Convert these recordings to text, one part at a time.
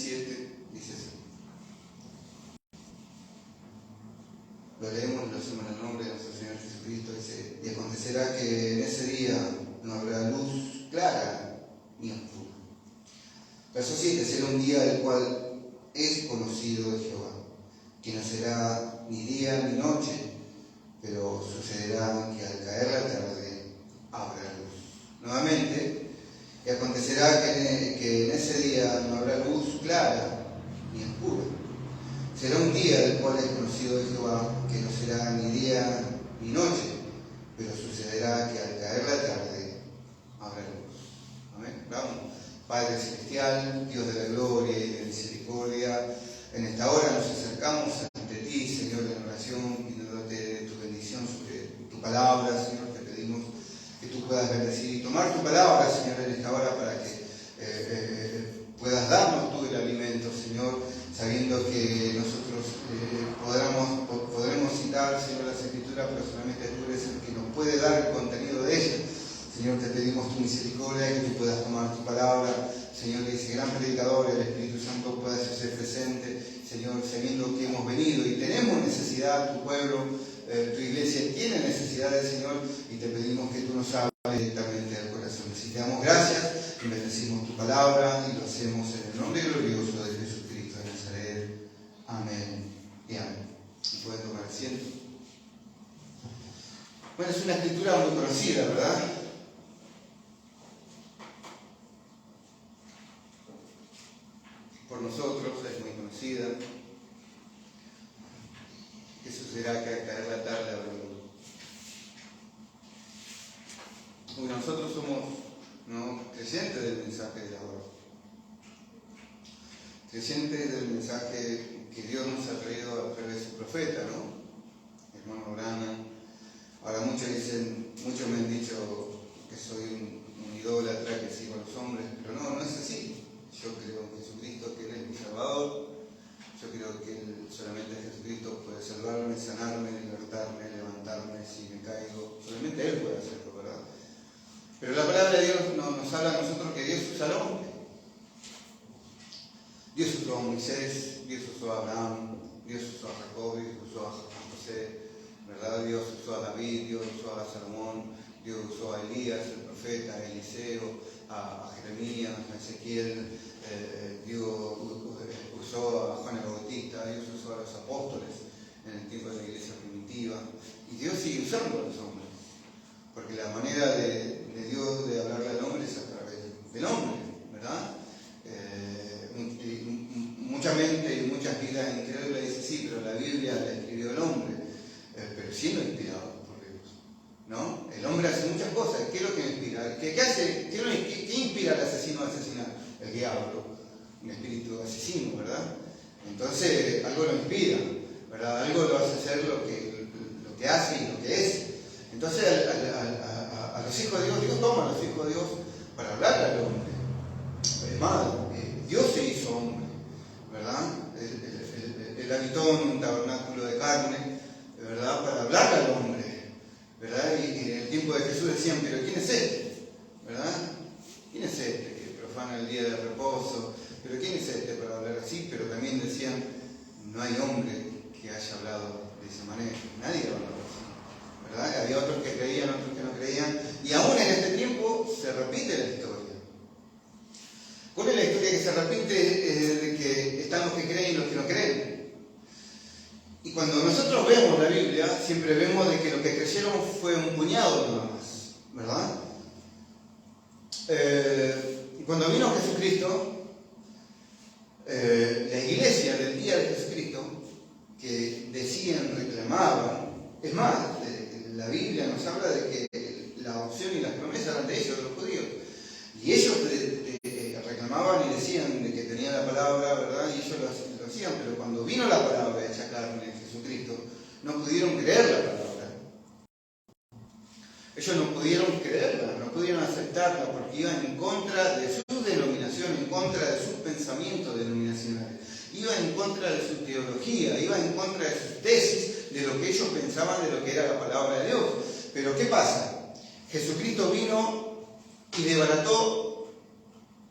17 dice así. Lo leemos y lo hacemos en el nombre de nuestro Señor Jesucristo. Dice: y acontecerá que en ese día no habrá luz clara ni oscura. Verso 7: será un día el cual es conocido de Jehová, que no será ni día ni noche, pero sucederá que al caer la tarde habrá luz. Nuevamente, y acontecerá que en ese día no habrá luz clara ni oscura. Será un día el cual es conocido de Jehová, que no será ni día ni noche, pero sucederá que al caer la tarde habrá luz. Amén. Vamos. Padre Celestial, Dios de la gloria y de misericordia, en esta hora nos acercamos ante ti, Señor, en oración, pidiéndote tu bendición sobre tu palabra, Señor. Te pedimos que tú puedas bendecir y tomar tu palabra, Señor, en esta hora para que puedas darnos tú el alimento, Señor, sabiendo que nosotros podremos citar, Señor, las Escrituras, pero solamente tú eres el que nos puede dar el contenido de ellas. Señor, te pedimos tu misericordia y que tú puedas tomar tu palabra, Señor, que ese gran predicador, el Espíritu Santo, pueda hacerse presente, Señor, sabiendo que hemos venido y tenemos necesidad, tu pueblo, tu iglesia tiene necesidades, Señor, y te pedimos que tú nos hables directamente al corazón. Así te damos gracias y bendecimos tu palabra y lo hacemos en el nombre glorioso de Jesucristo de Nazaret. Amén y amén. Y pueden tomar asiento. Bueno, es una escritura muy conocida, ¿verdad? Por nosotros es muy conocida. ¿Qué sucederá que al caer la tarde habrá luz? Bueno, nosotros somos creyentes del mensaje de la hora. Creyentes del mensaje que Dios nos ha traído a través de su profeta, ¿no? Hermano Branham. Ahora muchos me han dicho que soy un idólatra, que sigo a los hombres, pero no es así. Yo creo en Jesucristo, que Él es mi Salvador. Yo creo que solamente Jesucristo puede salvarme, sanarme, libertarme, levantarme si me caigo. Solamente Él puede hacerlo, ¿verdad? Pero la palabra de Dios nos habla a nosotros que Dios usa al hombre. Dios usó a Moisés, Dios usó a Abraham, Dios usó a Jacob, Dios usó a José, ¿verdad? Dios usó a David, Dios usó a Salomón, Dios usó a Elías, el profeta, a Eliseo, a Jeremías, a Ezequiel, Dios usó a Juan el Bautista, Dios usó a los apóstoles en el tiempo de la iglesia primitiva, y Dios sigue usando a los hombres, porque la manera de Dios de hablarle al hombre es a través del hombre, ¿verdad? Mucha mente y muchas vidas incrédulas dicen sí, pero la Biblia la escribió el hombre, pero siendo inspirado por Dios, ¿no? El hombre hace muchas cosas. ¿Qué es lo que me inspira? ¿Qué inspira al asesino a asesinar? El diablo, un espíritu asesino, ¿verdad? Entonces algo lo inspira, ¿verdad? Algo lo hace hacer lo que hace y lo que es. Entonces a los hijos de Dios toma a los hijos de Dios para hablarle al hombre. Es más, Dios se hizo hombre, ¿verdad? Él habitó en un tabernáculo de carne, ¿verdad? Para hablarle al hombre, ¿verdad? Y en el tiempo de Jesús decían, pero ¿quién es este? ¿Verdad? ¿Quién es este que profana el día de reposo? ¿Pero quién es este para hablar así? Pero también decían, no hay hombre que haya hablado de esa manera. Nadie hablaba así, ¿verdad? Había otros que creían, otros que no creían. Y aún en este tiempo se repite la historia. ¿Cuál es la historia que se repite? De que están los que creen y los que no creen. Y cuando nosotros vemos la Biblia, siempre vemos de que lo que creyeron fue un puñado nada más, ¿verdad? Y cuando vino Jesucristo, la iglesia del día de Jesucristo, que decían, reclamaban, es más, la Biblia nos habla de que la opción y las promesas eran de ellos, de los judíos, y ellos reclamaban y decían de que tenían la palabra, ¿verdad? Y ellos lo hacían, pero cuando vino la palabra hecha carne, Jesucristo, no pudieron creer la palabra. Ellos no pudieron creerla, no pudieron aceptarla, porque iban en contra de su denominación, en contra de sus pensamientos denominacionales, iban en contra de su teología, iban en contra de sus tesis, de lo que ellos pensaban de lo que era la palabra de Dios. Pero ¿qué pasa? Jesucristo vino y desbarató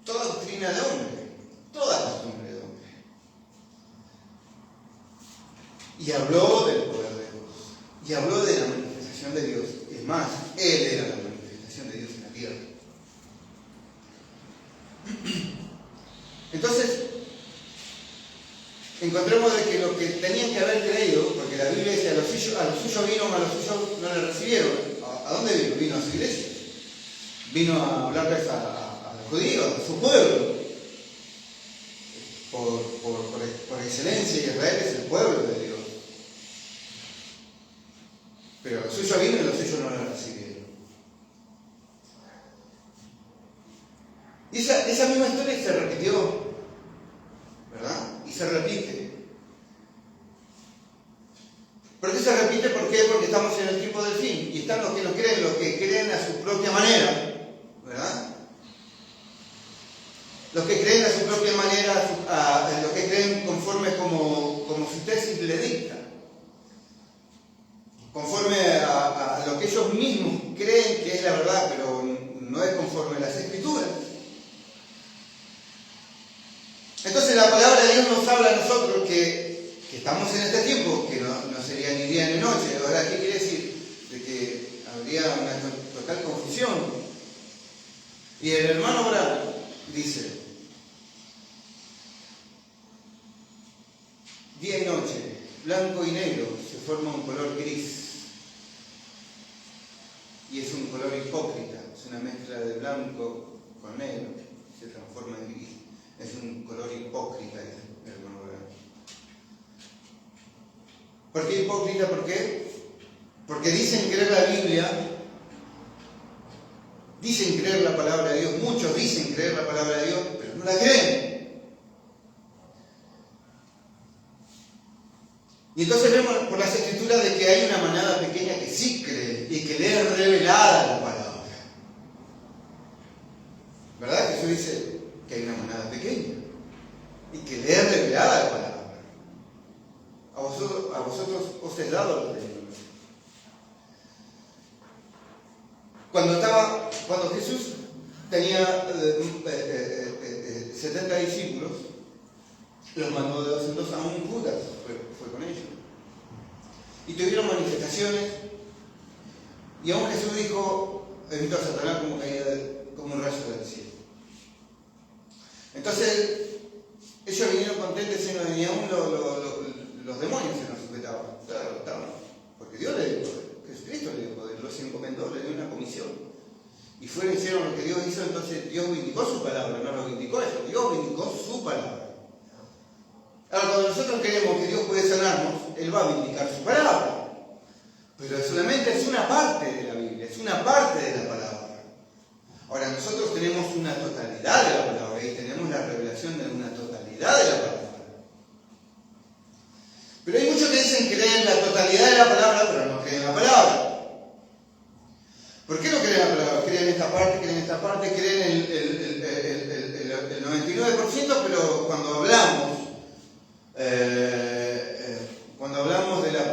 toda doctrina de hombre, toda costumbre de hombre. Y habló del poder de Dios. Y habló de la manifestación de Dios. Es más, Él era la manifestación de Dios en la tierra. Entonces, encontremos de que lo que tenían que haber creído, porque la Biblia dice, a los suyos vino, a los suyos no le recibieron. ¿A dónde vino? Vino a su iglesia. Vino a hablarles a los judíos, a su pueblo. Por excelencia, Israel es el pueblo de Dios. Pero a los suyos vino y a los suyos no le recibieron. Y esa misma historia se repitió, ¿verdad? Y se repite. ¿Por qué se repite? ¿Por qué? Porque estamos en el tiempo del fin. Y están los que no creen, los que creen a su propia manera, ¿verdad? Los que creen a su propia manera, los que creen conforme como su tesis le dicta. Conforme a lo que ellos mismos creen que es la verdad, pero no es conforme a las Escrituras. Entonces la palabra de Dios nos habla a nosotros que estamos en este tiempo, que no sería ni día ni noche. Ahora, ¿qué quiere decir? De que habría una total confusión. Y el hermano Brown dice, día y noche, blanco y negro, se forma un color gris. Y es un color hipócrita, es una mezcla de blanco con negro, se transforma en gris. Es un color hipócrita, dice el hermano Brown. ¿Por qué hipócrita? ¿Por qué? Porque dicen creer la Biblia, dicen creer la palabra de Dios, muchos dicen creer la palabra de Dios, pero no la creen. Y entonces vemos por las Escrituras de que hay una manada pequeña que sí cree y que le es revelada la palabra. ¿Verdad? Jesús dice que hay una manada pequeña y que le es revelada la palabra. A vosotros os es dado la palabra. Cuando Jesús tenía 70 discípulos, los mandó de 2 en 2, aún Judas fue con ellos. Y tuvieron manifestaciones, y aún Jesús dijo, he visto a Satanás como un rayo del cielo. Entonces, ellos vinieron contentos diciendo que ni aún los demonios se nos sujetaban. Claro, estaban, porque Dios le dio poder, Jesucristo le dio poder, los encomendó, le dio una comisión. Y fueron, hicieron lo que Dios hizo, entonces Dios vindicó su palabra, no lo vindicó eso, Dios vindicó su palabra. Ahora, cuando nosotros creemos que Dios puede sanarnos, Él va a vindicar su palabra. Pero solamente es una parte de la Biblia, es una parte de la palabra. Ahora, nosotros tenemos una totalidad de la palabra y tenemos la revelación de una totalidad de la palabra. Pero hay muchos que dicen creer en la totalidad de la palabra, pero no creen en la palabra. ¿Por qué no creen en la palabra? Creen en esta parte, creen en esta parte, creen el 99%, pero cuando hablamos de la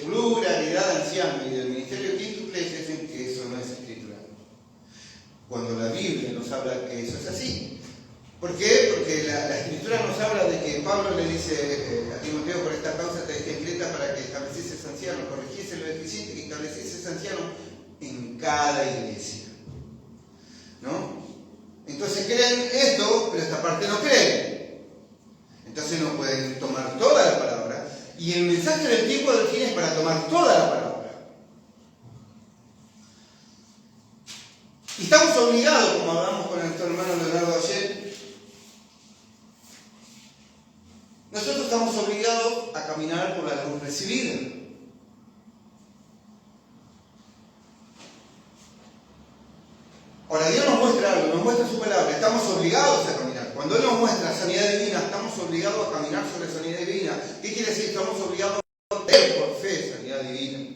pluralidad anciana y del ministerio quíntuple, dicen que eso no es escritural. Cuando la Biblia nos habla que eso es así. ¿Por qué? Porque la Escritura nos habla de que Pablo le dice a Timoteo, por esta causa te dejé escrita para que establecieses anciano, corrigiese lo deficiente y establecieses anciano en cada iglesia. ¿No? Entonces creen esto, pero esta parte no creen. Entonces no pueden tomar toda la palabra. Y el mensaje del tiempo del fin es para tomar toda la palabra. Y estamos obligados, como hablamos con nuestro hermano Leonardo ayer, nosotros estamos obligados a caminar por la luz recibida. Ahora, Dios nos muestra algo, nos muestra su palabra, estamos obligados a caminar. Cuando Él nos muestra sanidad divina, estamos obligados a caminar sobre sanidad divina. ¿Qué quiere decir? Estamos obligados a ver por fe sanidad divina.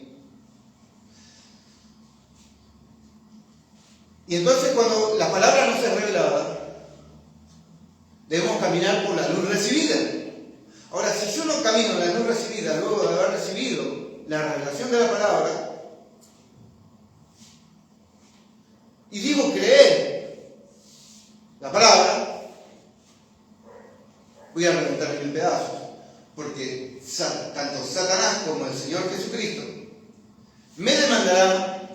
Y entonces, cuando la palabra nos es revelada, debemos caminar por la luz recibida. Ahora, si yo no camino en la luz recibida luego de haber recibido la revelación de la palabra, y digo creer la palabra, voy a reventar en pedazos. Porque tanto Satanás como el Señor Jesucristo me demandarán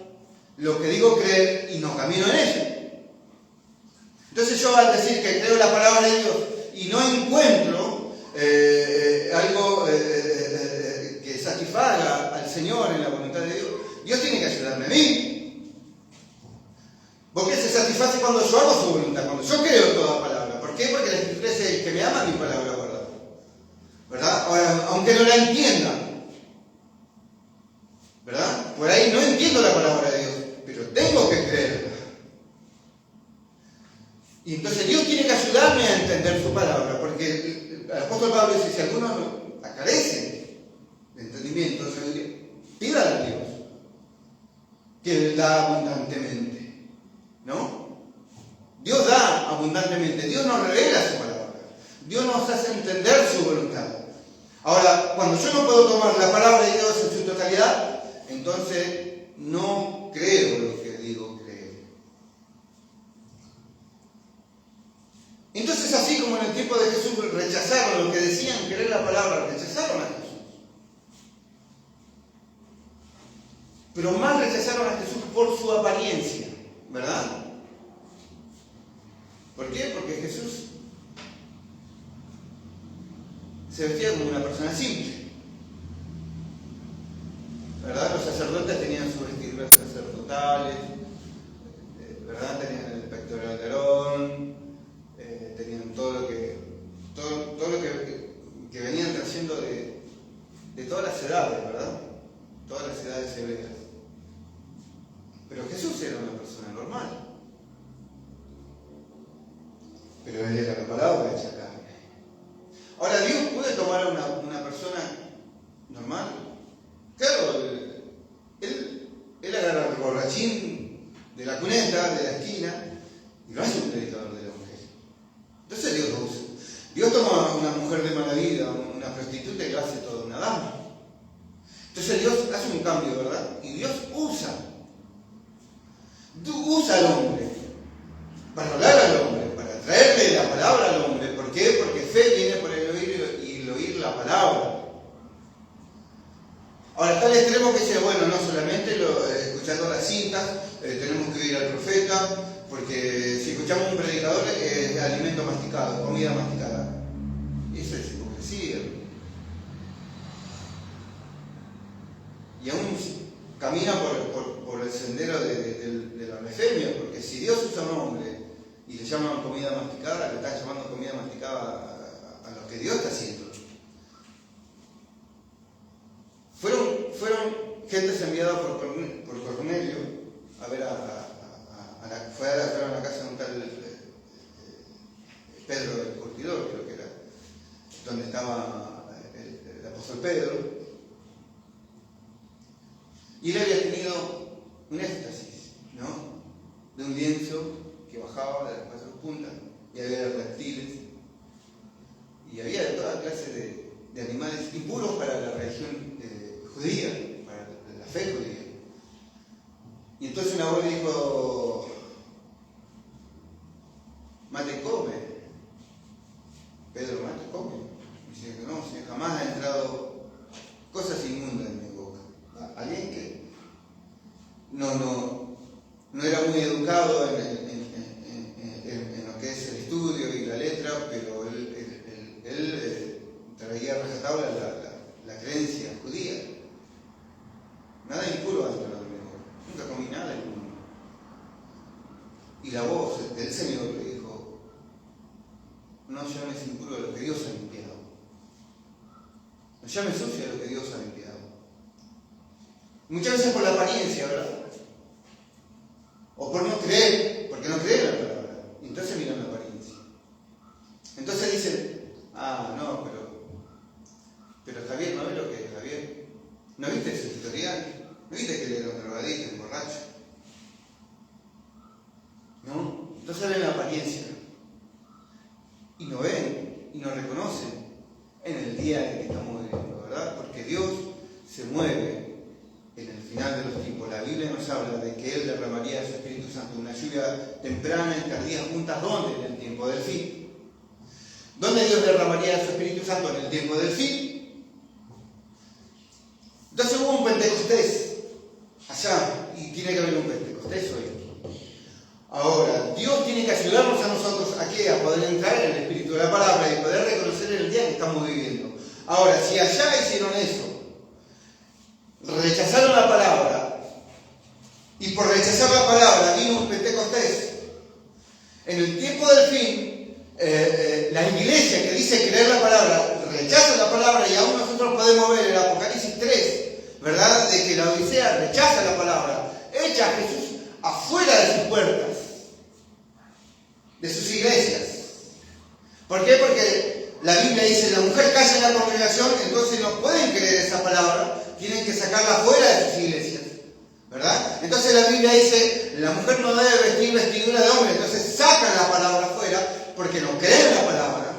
lo que digo creer y no camino en ello. Entonces yo al decir que creo la palabra de Dios y no encuentro algo que satisfaga al Señor en la voluntad de Dios, Dios tiene que ayudarme a mí. Porque se satisface cuando yo hago su voluntad, cuando yo creo toda palabra. ¿Por qué? Porque la Escritura dice: el que me ama, mi palabra guarda. ¿Verdad? Ahora, aunque no la entienda, ¿verdad? Por ahí no entiendo la palabra de Dios, pero tengo que creerla. Y entonces Dios tiene que ayudarme a entender su palabra, porque el apóstol Pablo dice: si alguno carece de entendimiento, pídale a Dios, que Él da abundantemente, ¿no? Dios da abundantemente, Dios nos revela su palabra, Dios nos hace entender su voluntad. Ahora, cuando yo no puedo tomar la palabra de Dios en su totalidad, entonces no creo lo que digo creer. Entonces, así como en el tiempo de Jesús rechazaron los que decían creer la palabra, rechazaron a Jesús. Pero más rechazaron a Jesús por su apariencia, ¿verdad? ¿Por qué? Porque Jesús se vestía como una persona simple, ¿verdad? Los sacerdotes tenían sus vestiduras sacerdotales, ¿verdad? Tenían el pectoral de Aarón, tenían todo lo que venían trayendo de todas las edades, ¿verdad? Todas las edades hebreas. Pero Jesús era una persona normal. Pero Él era la palabra hecha carne. Ahora, ¿Dios puede tomar a una persona normal? Claro, Él agarra el borrachín de la cuneta, de la esquina, y lo hace un predicador del Evangelio. Entonces Dios lo usa. Dios toma a una mujer de mala vida, una prostituta, y lo hace toda una dama. Entonces Dios hace un cambio, ¿verdad? Y Dios usa al hombre para hablar al hombre, para traerle la palabra al hombre. ¿Por qué? Porque fe viene por el oír y el oír la palabra. Ahora está el extremo que dice: bueno, no solamente escuchando las cintas, tenemos que oír al profeta, porque si escuchamos a un predicador es alimento masticado, comida masticada. Eso es hipocresía. Y aún camina por el sendero de la blasfemia, porque si Dios usa un hombre y le llaman comida masticada, le están llamando comida masticada a lo que Dios está haciendo. Fueron gentes enviadas por Cornelio a ver fueron a la casa de un tal Pedro el Curtidor, creo que era, donde estaba el apóstol Pedro. Y él había tenido un éxtasis, ¿no? De un lienzo que bajaba de las 4 puntas, y había reptiles, y había de toda clase de animales impuros para la religión judía, para la fe judía. Y entonces una voz le dijo: mate, come. Pedro: mate, come. Y dice: no, Señor, jamás ha entrado cosas inmundas en mi boca. Alguien que no era muy educado en lo que es el estudio y la letra, pero él traía a rajatabla la creencia judía. Nada impuro ha entrado en mi boca. Nunca comí nada inmundo. Y la voz del Señor le dijo: no llames impuro a lo que Dios ha limpiado. No llames sucio a lo que Dios ha limpiado. Muchas veces por la apariencia, ¿verdad? O por no creer, porque no creen la palabra. Y entonces miran la apariencia. Entonces dicen: no, pero Javier, ¿no ves lo que es Javier? ¿No viste su historial? ¿No viste que él era un drogadicto, un borracho? ¿No? Entonces ven la apariencia. Y no ven, y no reconocen en el día en el que estamos viviendo, ¿verdad? Porque Dios se mueve en el final de los tiempos. La Biblia nos habla de que Él derramaría su Espíritu Santo, una lluvia temprana y tardía juntas. ¿Dónde? En el tiempo del fin. ¿Dónde Dios derramaría su Espíritu Santo? En el tiempo del fin. Pentecostés allá, y tiene que haber un Pentecostés hoy. Ahora, Dios tiene que ayudarnos a nosotros a qué, a poder entrar en el espíritu de la palabra y poder reconocer el día que estamos viviendo. Ahora, si allá hicieron eso, rechazaron la palabra, y por rechazar la palabra vino un Pentecostés, en el tiempo del fin, la iglesia que dice creer la palabra, rechaza la palabra, y aún nosotros podemos ver en Apocalipsis 3, ¿verdad?, de que la Odisea rechaza la palabra, echa a Jesús afuera de sus puertas, de sus iglesias. ¿Por qué? Porque la Biblia dice, la mujer calla en la congregación, entonces no pueden creer esa palabra, tienen que sacarla fuera de sus iglesias, ¿verdad? Entonces la Biblia dice, la mujer no debe vestir vestidura de hombre, entonces sacan la palabra fuera porque no creen la palabra.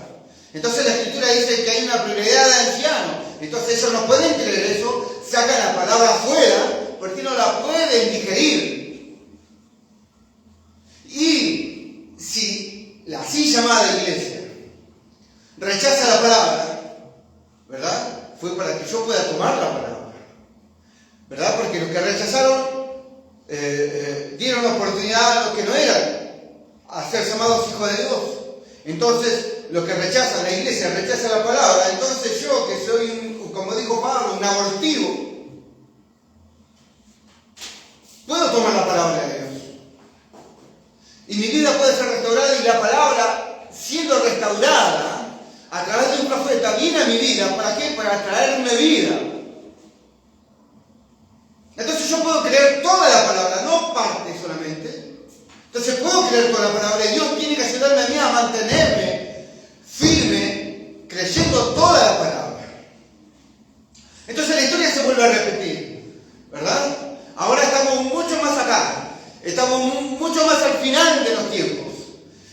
Entonces la Escritura dice que hay una prioridad de ancianos, entonces ellos no pueden creer eso, sacan la palabra fuera porque no la pueden digerir. Y si la así llamada iglesia rechaza la palabra, ¿verdad?, fue para que yo pueda tomar la palabra, ¿verdad? Porque los que rechazaron dieron la oportunidad a los que no eran a ser llamados hijos de Dios. Entonces, los que rechazan, la iglesia rechaza la palabra, entonces yo, que soy, como dijo Pablo, un abortivo, puedo tomar la palabra de Dios. Y mi vida puede ser restaurada, y la palabra, siendo restaurada a través de un profeta, viene a mi vida. ¿Para qué? Para traerme vida. Entonces yo puedo creer toda la palabra, no parte solamente. Entonces puedo creer toda la palabra, y Dios tiene que ayudarme a mí a mantenerme firme, creyendo toda la palabra. Entonces la historia se vuelve a repetir, ¿verdad? Ahora estamos mucho más acá, estamos mucho más al final de los tiempos,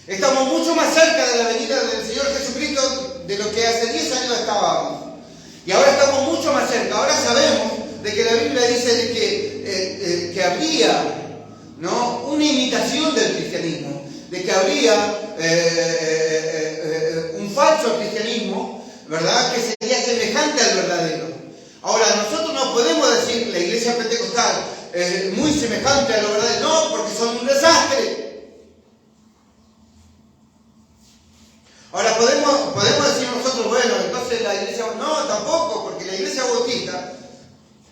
estamos mucho más cerca de la venida del Señor Jesucristo de lo que hace 10 años estábamos. Y ahora estamos mucho más cerca, ahora sabemos de que la Biblia dice de que habría, ¿no?, una imitación del cristianismo, de que habría un falso cristianismo, ¿verdad?, que sería semejante al verdadero. Ahora, nosotros no podemos decir, la iglesia pentecostal es muy semejante a lo verdadero, no, porque son un desastre. Ahora, podemos decir nosotros, bueno, entonces la iglesia, no, tampoco, porque la iglesia bautista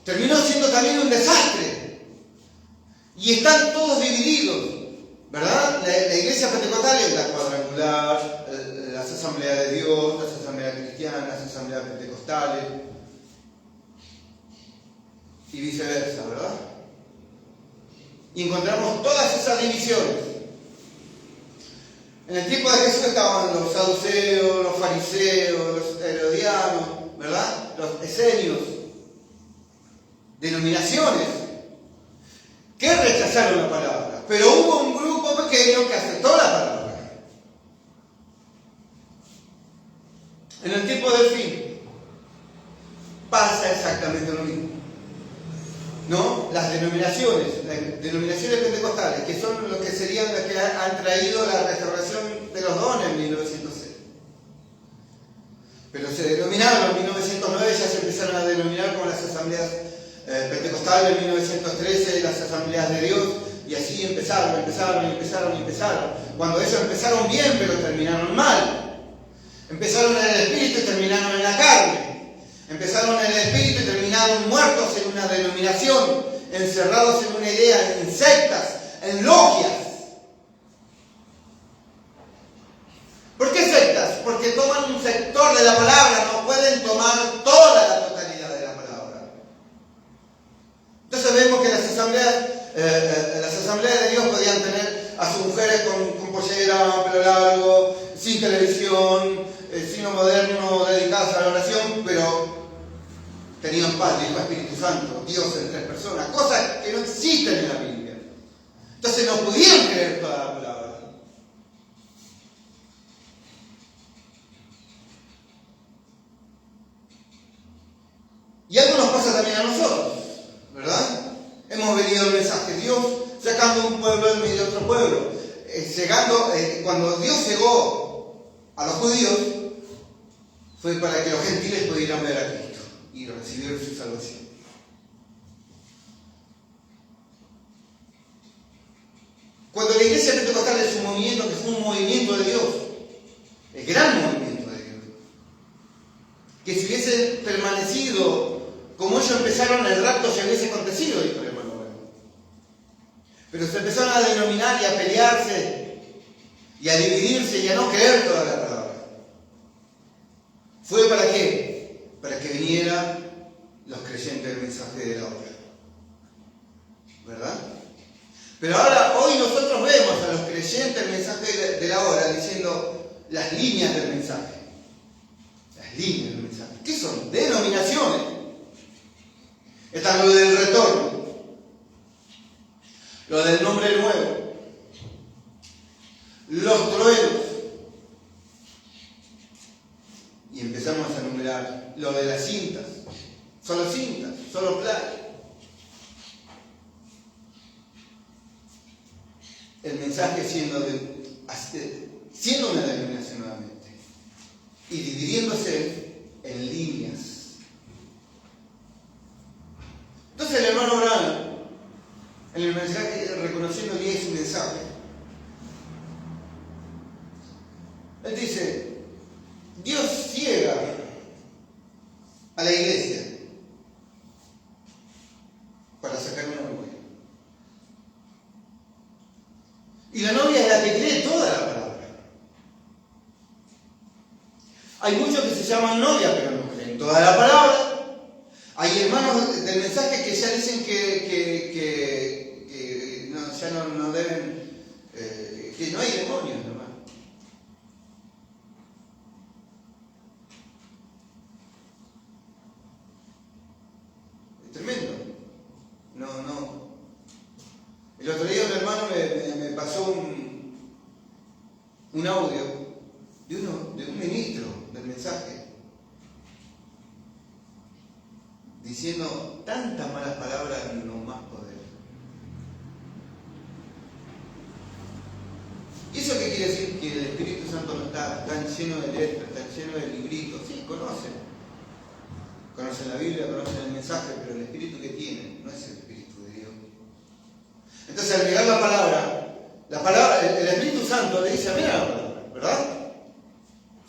terminó siendo también un desastre. Y están todos divididos, ¿verdad? La iglesia pentecostal es la cuadrangular, las asambleas de Dios, las asambleas cristianas, las asambleas pentecostales, y viceversa, ¿verdad? Y encontramos todas esas divisiones. En el tiempo de Jesús estaban los saduceos, los fariseos, los herodianos, ¿verdad?, los esenios, denominaciones que rechazaron la palabra, pero hubo un grupo pequeño que aceptó la palabra. En el tiempo del fin pasa exactamente lo mismo, ¿no? Las denominaciones pentecostales, que son lo que serían las que han traído la restauración de los dones en 1906. Pero se denominaron en 1909, ya se empezaron a denominar como las asambleas pentecostales, en 1913 las asambleas de Dios, y así empezaron. Cuando ellos empezaron bien, pero terminaron mal. Empezaron en el espíritu y terminaron en la carne. Empezaron en el espíritu y terminaron muertos en una denominación, encerrados en una idea, en sectas, en logias. ¿Por qué sectas? Porque toman un sector de la palabra, no pueden tomar toda la totalidad de la palabra. Entonces vemos que las asambleas de Dios podían tener a sus mujeres con pollera, pelo largo, sin televisión, sino moderno, dedicadas a la oración, pero tenían Padre, Hijo, Espíritu Santo, Dios en 3 personas, cosas que no existen en la Biblia. Entonces no pudieron creer toda la palabra. Y algo nos pasa también a nosotros, ¿verdad? Hemos venido el mensaje de Dios sacando un pueblo en medio de otro pueblo. Cuando Dios llegó a los judíos, fue para que los gentiles pudieran ver a Cristo y recibir su salvación. Cuando la iglesia pentecostal es un movimiento que fue un movimiento de Dios, el gran movimiento de Dios, que si hubiese permanecido como ellos empezaron, el rapto ya hubiese acontecido, dijo el hermano Branham. Pero se empezaron a denominar y a pelearse y a dividirse y a no creer toda la palabra. ¿Fue para qué? Para que vinieran los creyentes del mensaje de la hora. ¿Verdad? Pero ahora, hoy nosotros vemos a los creyentes del mensaje de la hora diciendo las líneas del mensaje. Las líneas del mensaje. ¿Qué son? Denominaciones. Está lo del retorno, lo del nombre nuevo, los truenos. Y empezamos a enumerar lo de las cintas. Solo cintas, solo planes. El mensaje siendo una denominación nuevamente y dividiéndose en líneas. Entonces el hermano Branham, en el mensaje reconociendo que es un mensaje, él dice: Dios ciega a la iglesia para sacar una novia. Y la novia es la que cree toda la palabra. Hay muchos que se llaman novia, pero no creen toda la palabra. Hay hermanos del mensaje que ya dicen que no, ya no deben, que no hay demonios, hermano. Es tremendo. No. El otro día un hermano me pasó un audio de un ministro del mensaje diciendo tantas malas palabras, no más poder. ¿Y eso qué quiere decir? Que el Espíritu Santo no está tan lleno de letras, tan lleno de libritos. Sí, conocen la Biblia, conocen el mensaje, pero el espíritu que tienen no es el Espíritu de Dios. Entonces, al mirar la palabra, el Espíritu Santo le dice: mira la palabra, ¿verdad?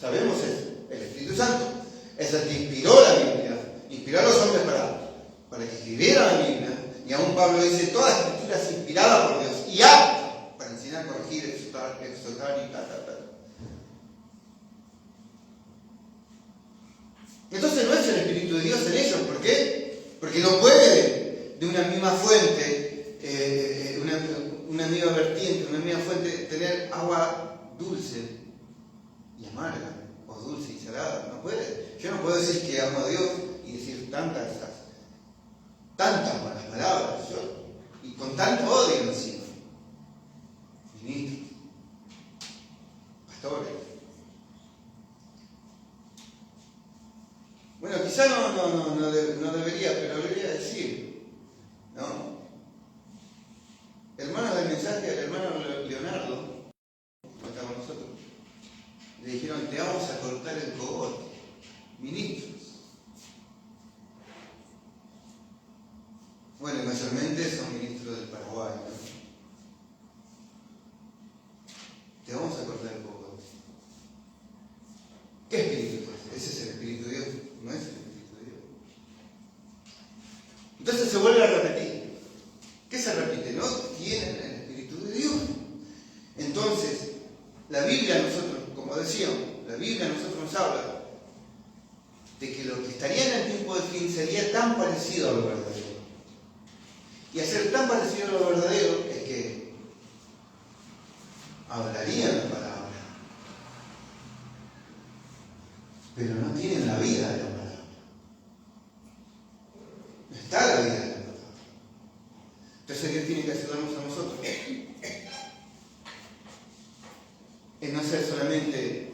Sabemos eso. El Espíritu Santo es el que inspiró la Biblia, inspiró a los hombres para que escribieran la Biblia. Y aún Pablo dice: toda la escritura es inspirada por Dios y apta para enseñar, corregir, exhortar y tal. Entonces no es el Espíritu de Dios en ellos. ¿Por qué? Porque no puede de una misma fuente, una misma vertiente, una misma fuente, tener agua dulce y amarga, o dulce y salada. No puede. Yo no puedo decir que amo a Dios y decir tantas malas palabras, y con tanto odio encima. Ministros, pastores. Bueno, quizá no debería, pero lo voy a decir, ¿no? Hermanos del mensaje, el hermano Leonardo, que está con nosotros, le dijeron: te vamos a cortar el cogote, ministros. Bueno, y mayormente son ministros del Paraguay, ¿no? Te vamos a cortar el cogote. ¿Qué espíritu es? Ese es el Espíritu de Dios, no es el Espíritu de Dios. Entonces se vuelve a repetir. ¿Qué se repite? No tienen el Espíritu de Dios. Entonces, la Biblia nosotros, como decíamos, la Biblia nosotros nos habla de que lo que estaría en el tiempo del fin sería tan parecido a lo verdadero. Y al ser tan parecido a lo verdadero es que hablarían la palabra, pero no tienen la vida de la palabra. No está la vida de la palabra. Entonces Dios tiene que ayudarnos a nosotros en no ser solamente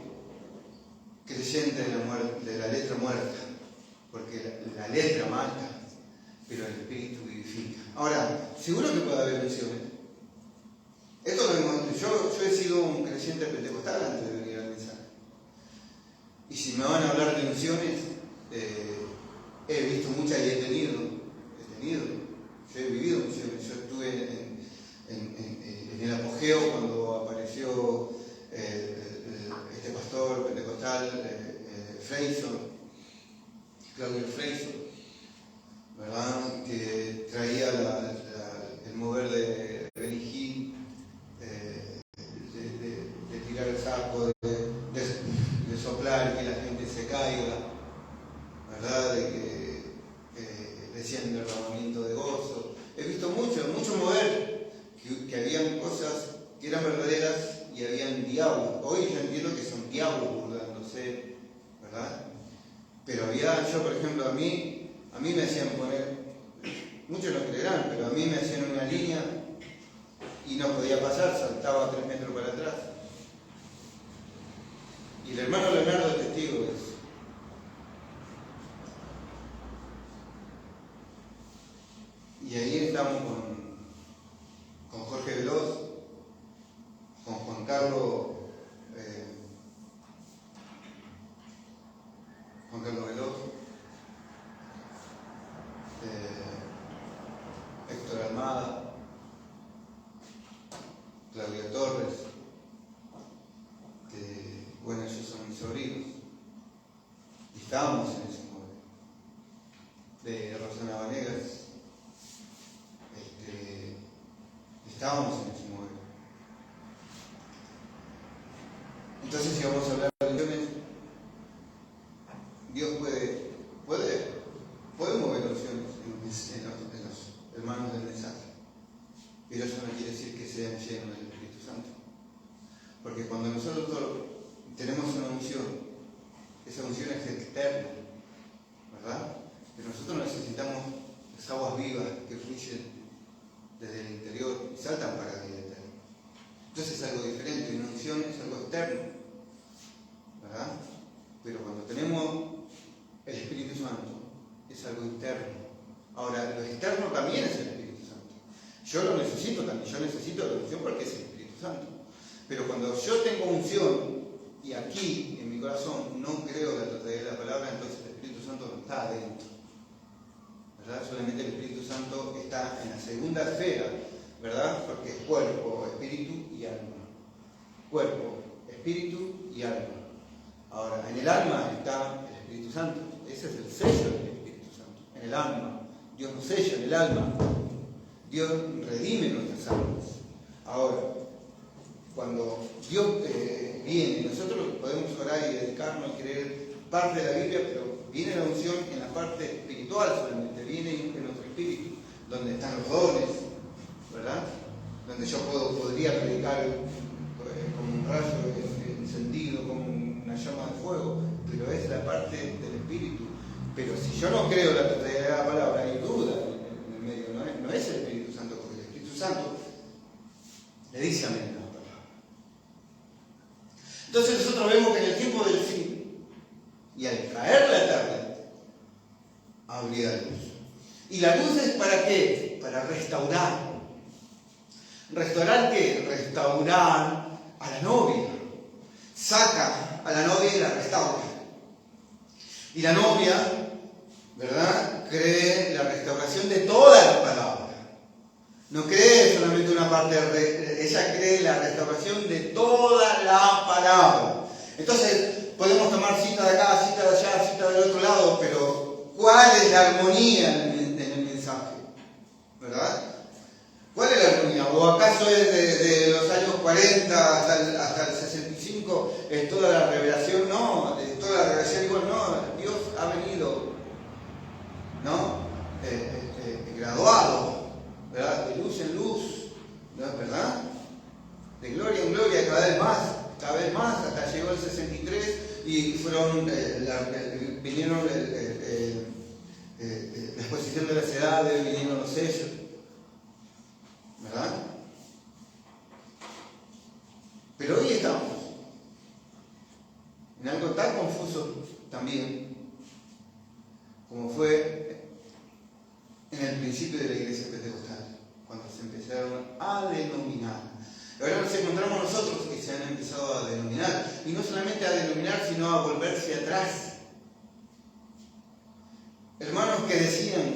creyente de la letra muerta, porque la letra mata, pero el espíritu vivifica. Ahora, seguro que puede haber unciones. Esto lo hemos, yo he sido un creyente pentecostal antes de venir al mensaje. Y si me van a hablar de unciones, he visto muchas y he tenido. Yo he vivido unciones. Yo estuve en el apogeo hacían derramamiento de gozo. He visto mucho mover, que habían cosas que eran verdaderas y habían diablos. Hoy yo entiendo que son diablos burlándose, ¿verdad? Pero yo por ejemplo, a mí me hacían poner, muchos no creerán, pero a mí me hacían una línea y no podía pasar, saltaba 3 metros para atrás. Y el hermano Leonardo es testigo de eso. Y ahí estamos con Jorge Veloz, con Juan Carlos Veloz, Héctor Almada, Claudia Torres, que bueno, ellos son mis sobrinos. Y estábamos en ese momento. De Rosana Vanegas. Estábamos en ese momento. Entonces, si vamos a hablar de unciones, Dios puede mover unciones en los hermanos del mensaje. Pero eso no quiere decir que sean llenos del Espíritu Santo. Porque cuando nosotros tenemos una unción, esa unción es externa, ¿verdad? Pero nosotros necesitamos las aguas vivas que fluyen desde el interior y saltan para la vida eterna. Entonces es algo diferente, una unción es algo externo, ¿verdad? Pero cuando tenemos el Espíritu Santo, es algo interno. Ahora, lo externo también es el Espíritu Santo. Yo lo necesito también, yo necesito la unción porque es el Espíritu Santo. Pero cuando yo tengo unción, y aquí en mi corazón no creo la totalidad de la palabra, entonces el Espíritu Santo no está adentro. ¿Verdad? Solamente el Espíritu Santo está en la segunda esfera, ¿verdad? Porque es cuerpo, espíritu y alma. Cuerpo, espíritu y alma. Ahora, en el alma está el Espíritu Santo. Ese es el sello del Espíritu Santo. En el alma. Dios nos sella en el alma. Dios redime nuestras almas. Ahora, cuando Dios viene, nosotros podemos orar y dedicarnos y creer parte de la Biblia, pero viene la unción en la parte espiritual solamente, viene en nuestro espíritu, donde están los dones, ¿verdad? Donde yo podría predicar como un rayo encendido, como una llama de fuego, pero es la parte del espíritu. Pero si yo no creo la totalidad de la palabra, hay duda en el medio, no es el Espíritu Santo, porque el Espíritu Santo le dice amén a la palabra. Entonces nosotros vemos que en el tiempo del fin, y al caer la tarde, habría luz. ¿Y la luz es para qué? Para restaurar. ¿Restaurar qué? Restaurar a la novia. Saca a la novia y la restaura. Y la novia, ¿verdad?, cree la restauración de toda la palabra. No cree solamente una parte, ella cree la restauración de toda la palabra. Entonces, podemos tomar cita de acá, cita de allá, cita del otro lado, pero ¿cuál es la armonía en el mensaje? ¿Verdad? ¿Cuál es la armonía? ¿O acaso es de los años 40 hasta el 65 es toda la revelación? No, es toda la revelación igual, no. Dios ha venido, ¿no? Graduado, ¿verdad? De luz en luz, ¿no? ¿Verdad? De gloria en gloria cada vez más, hasta llegó el 63 y vinieron la exposición de las edades, vinieron los sellos, ¿verdad? Pero hoy estamos en algo tan confuso también como fue en el principio de la iglesia pentecostal, cuando se empezaron a denominar. Ahora nos encontramos nosotros que se han empezado a denominar, y no solamente a denominar, sino a volverse atrás. Hermanos que decían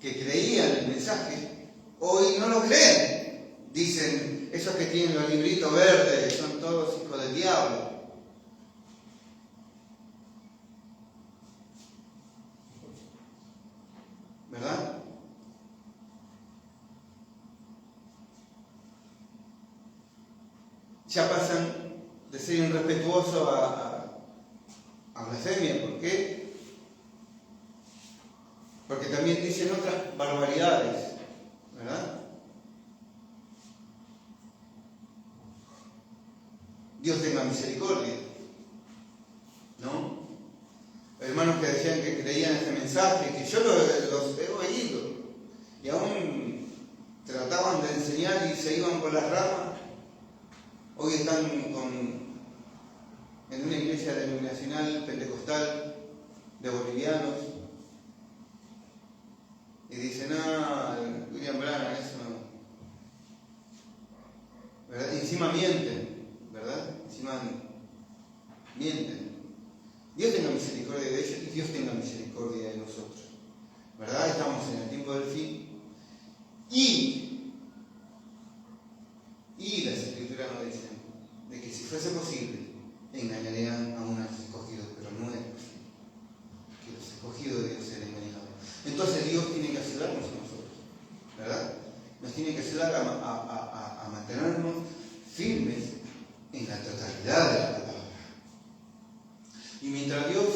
que creían el mensaje, hoy no lo creen. Dicen, esos que tienen los libritos verdes son todos hijos del diablo. ¿Verdad? Ya pasan de ser irrespetuosos a blasfemia. ¿Por qué? Porque también dicen otras barbaridades, ¿verdad? Dios tenga misericordia, ¿no? Hermanos que decían que creían este mensaje, que yo los he oído, y aún trataban de enseñar y se iban por las ramas. Hoy están en una iglesia denominacional pentecostal de bolivianos y dicen, William Branham, eso no. ¿Verdad? Y encima mienten, ¿verdad? Encima mienten. Dios tenga misericordia de ellos y Dios tenga misericordia de nosotros, ¿verdad? Estamos en el tiempo del fin y las escrituras nos dicen de que si fuese posible engañarían a unos escogidos, pero no es posible que los escogidos de Dios sean engañados. Entonces Dios tiene que ayudarnos a nosotros, ¿verdad? Nos tiene que ayudar a mantenernos firmes en la totalidad de la palabra. Y mientras Dios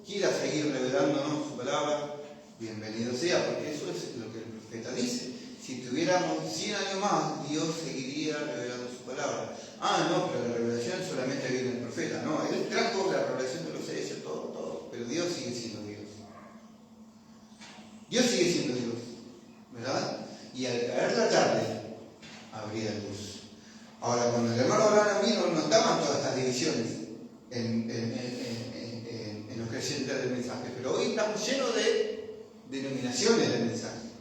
quiera seguir revelándonos su palabra, bienvenido sea, porque eso es lo que el profeta dice. Si tuviéramos 100 años más, Dios seguiría revelando su palabra. No, pero la revelación solamente viene del profeta. No, él trajo la revelación de los sellos, todo, pero Dios sigue siendo Dios. Dios sigue siendo Dios, ¿verdad? Y al caer la tarde, habría luz. Ahora, cuando el hermano Abraham vino, no estaban todas estas divisiones en los creyentes del mensaje, pero hoy estamos llenos de denominaciones del mensaje,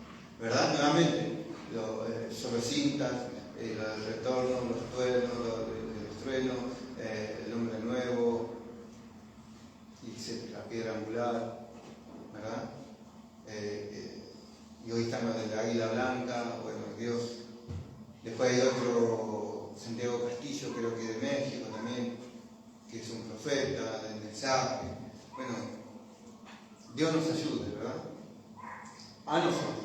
¿verdad? Nuevamente, los cintas, el retorno, los truenos, el hombre nuevo, y la piedra angular, ¿verdad? Y hoy están los de la águila blanca, bueno, Dios. Después hay otro, Santiago Castillo, creo que de México también, que es un profeta del mensaje. Bueno, Dios nos ayude, ¿verdad? A nosotros.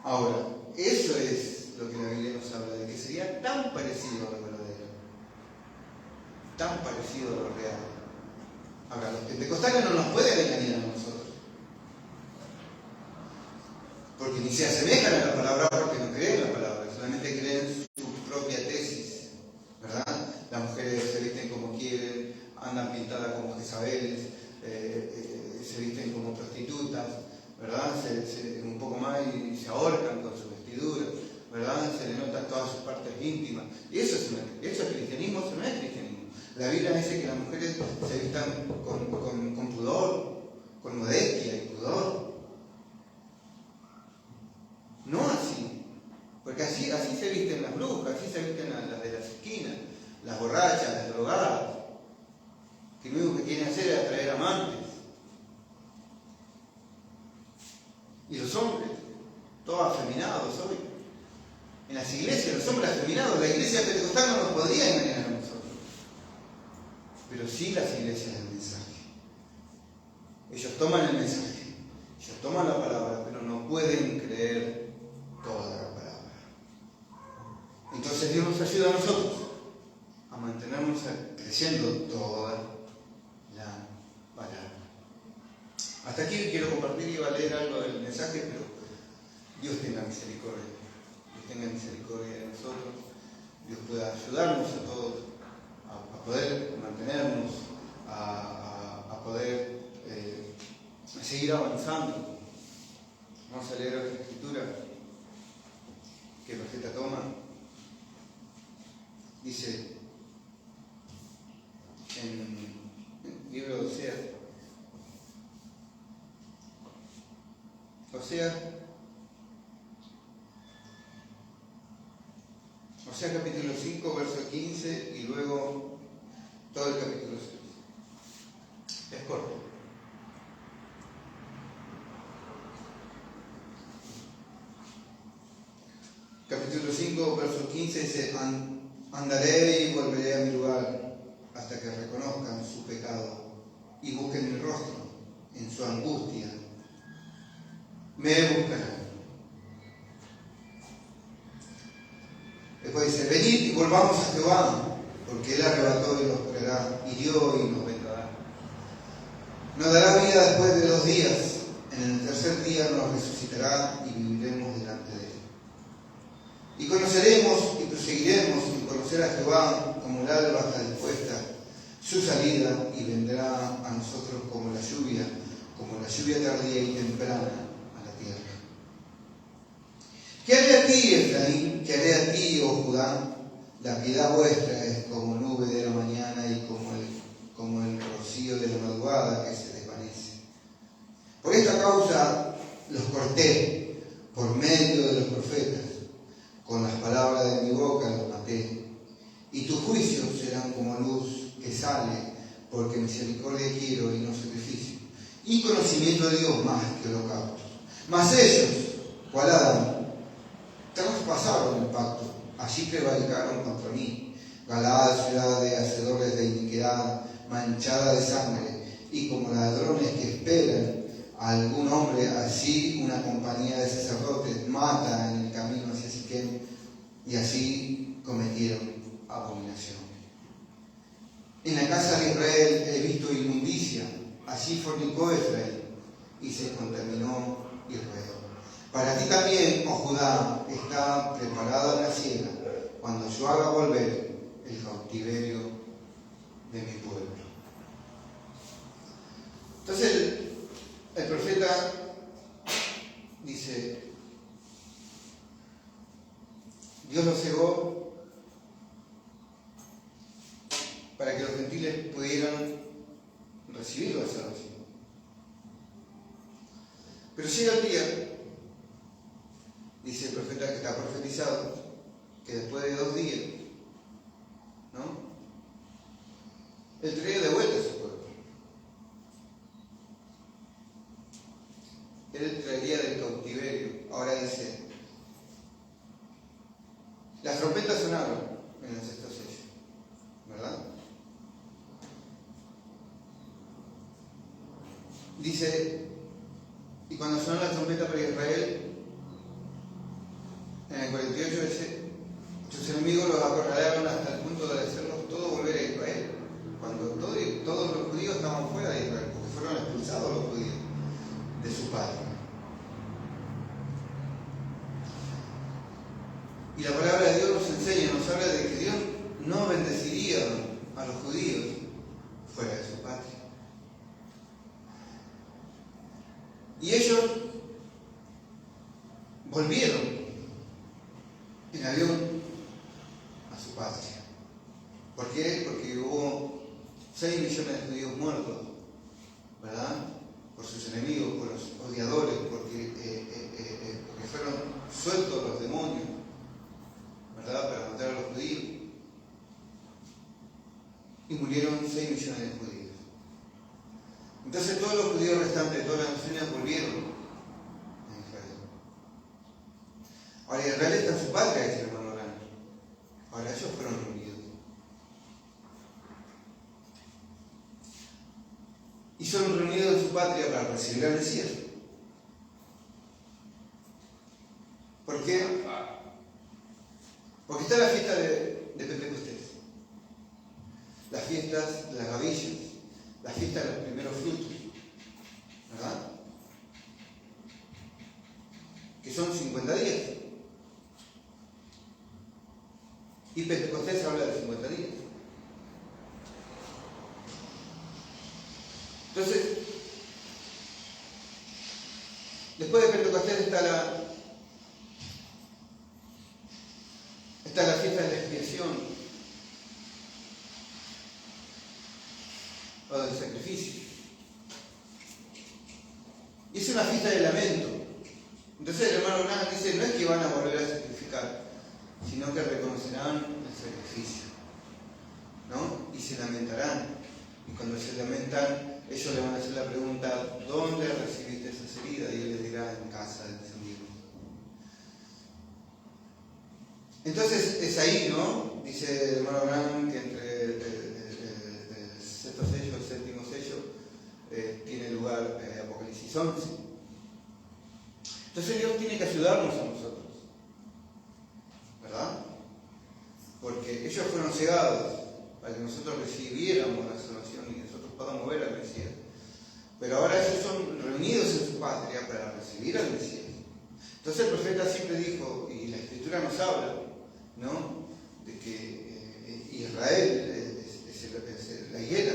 Ahora, eso es lo que la Biblia nos habla, de que sería tan parecido a lo verdadero, tan parecido a lo real. Ahora, los pentecostales no nos pueden engañar a nosotros, porque ni se asemejan a la palabra porque no creen la palabra, solamente creen su propia tesis, ¿verdad? Las mujeres se visten como quieren, andan pintadas como Jezabeles, se visten como prostitutas, ¿verdad? Un poco más y se ahorcan con sus vestiduras, ¿verdad? Se le notan todas sus partes íntimas. Y eso es cristianismo, eso no es cristianismo. La Biblia dice que las mujeres se vistan con pudor, con modestia y pudor. No así, porque así se visten las brujas, así se visten las de las esquinas, las borrachas, las drogadas, que lo único que quieren hacer es atraer amantes. Y los hombres, todos afeminados hoy. En las iglesias, los hombres afeminados, la iglesia pentecostal no nos podría engañar a nosotros, pero sí las iglesias del mensaje. Ellos toman el mensaje, ellos toman la palabra, pero no pueden creer toda la palabra. Entonces Dios nos ayuda a nosotros a mantenernos creciendo toda la palabra. Hasta aquí quiero compartir y iba a leer algo del mensaje, pero Dios tenga misericordia. Dios tenga misericordia de nosotros. Dios pueda ayudarnos a todos a poder mantenernos, a poder seguir avanzando. Vamos a leer otra escritura que el profeta toma. Dice en el libro de Oseas capítulo 5, verso 15 y luego todo el capítulo 6. Es corto. Capítulo 5, verso 15 dice: Andaré y volveré a mi lugar hasta que reconozcan su pecado y busquen mi rostro en su angustia. Me buscarán. Después dice: venid y volvamos a Jehová, porque Él arrebató y nos traerá, hirió y nos vendará. Nos dará vida después de 2 días, en el tercer día nos resucitará y viviremos delante de él. Y conoceremos y proseguiremos en conocer a Jehová como el alba está dispuesta su salida, y vendrá a nosotros como la lluvia tardía y temprana a la tierra. ¿Qué haré a ti, Efraín? ¿Qué haré a ti, oh Judá? La piedad vuestra es como nube de la mañana y como el rocío de la madrugada que se desvanece. Por esta causa los corté por medio de los profetas, con las palabras de mi boca los maté. Y tus juicios serán como luz que sale, porque misericordia quiero y no sacrificio, y conocimiento de Dios más que holocaustos. Mas ellos, cual Adán, traspasaron el pacto, allí prevaricaron contra mí. Galaad, ciudad de hacedores de iniquidad, manchada de sangre, y como ladrones que esperan a algún hombre, así una compañía de sacerdotes mata en el camino hacia Siquem, y así cometieron abominación. En la casa de Israel he visto inmundicia, así fornicó Efraín, y se contaminó Israel. Para ti también, oh Judá, está preparada la siega, cuando yo haga volver el cautiverio de mi pueblo. Entonces el profeta dice, Dios lo cegó para que los gentiles pudieran recibir la salvación. Pero llega el día, dice el profeta que está profetizado, que después de 2 días, ¿no?, Él traía de vuelta a su pueblo. Él traería del cautiverio. Ahora dice, las trompetas sonaron en el 6º sello, ¿verdad? Dice, y cuando sonó la trompeta para Israel, en el 48 dice, sus enemigos los acorralaron hasta el punto de hacerlos todos volver a Israel, cuando todos los judíos estaban fuera de Israel, porque fueron expulsados los judíos de su patria. Y la palabra de Dios nos enseña, nos habla de que Dios no bendeciría a los judíos fuera de su patria. Y ellos volvieron en avión a su patria. ¿Por qué? Porque hubo 6 millones de judíos muertos, ¿verdad?, por sus enemigos, por los odiadores, porque fueron sueltos los demonios, ¿verdad?, para matar a los judíos. Y murieron 6 millones de judíos. Entonces todos los judíos restantes de todas las naciones volvieron a Israel. Ahora Israel está en su patria, dice el hermano Arán. Ahora ellos fueron reunidos. Y son reunidos en su patria para recibir al Mesías. ¿Por qué? Porque está la fiesta de Pentecostés, las fiestas de las gavillas, la fiesta de los primeros frutos, ¿verdad?, que son 50 días. Y Pentecostés habla de 50 días. Entonces, después de Pentecostés está la fiesta de la expiación o del sacrificio. Y es una fiesta de lamento. Entonces el hermano Branham dice, no es que van a volver a sacrificar, sino que reconocerán el sacrificio, ¿no?, y se lamentarán. Y cuando se lamentan, ellos le van a hacer la pregunta, ¿dónde recibiste esas heridas? Y él les dirá, en casa de mis amigos. Entonces es ahí, ¿no?, dice el hermano Branham, que entre el 6º sello y el 7º sello tiene lugar Apocalipsis 11. Entonces Dios tiene que ayudarnos a nosotros, ¿verdad? Porque ellos fueron cegados para que nosotros recibiéramos la salvación y nosotros podamos ver al Mesías. pero ahora ellos son reunidos en su patria para recibir al Mesías. Entonces el profeta siempre dijo, y la Escritura nos habla, ¿no?, de que Israel es la higuera.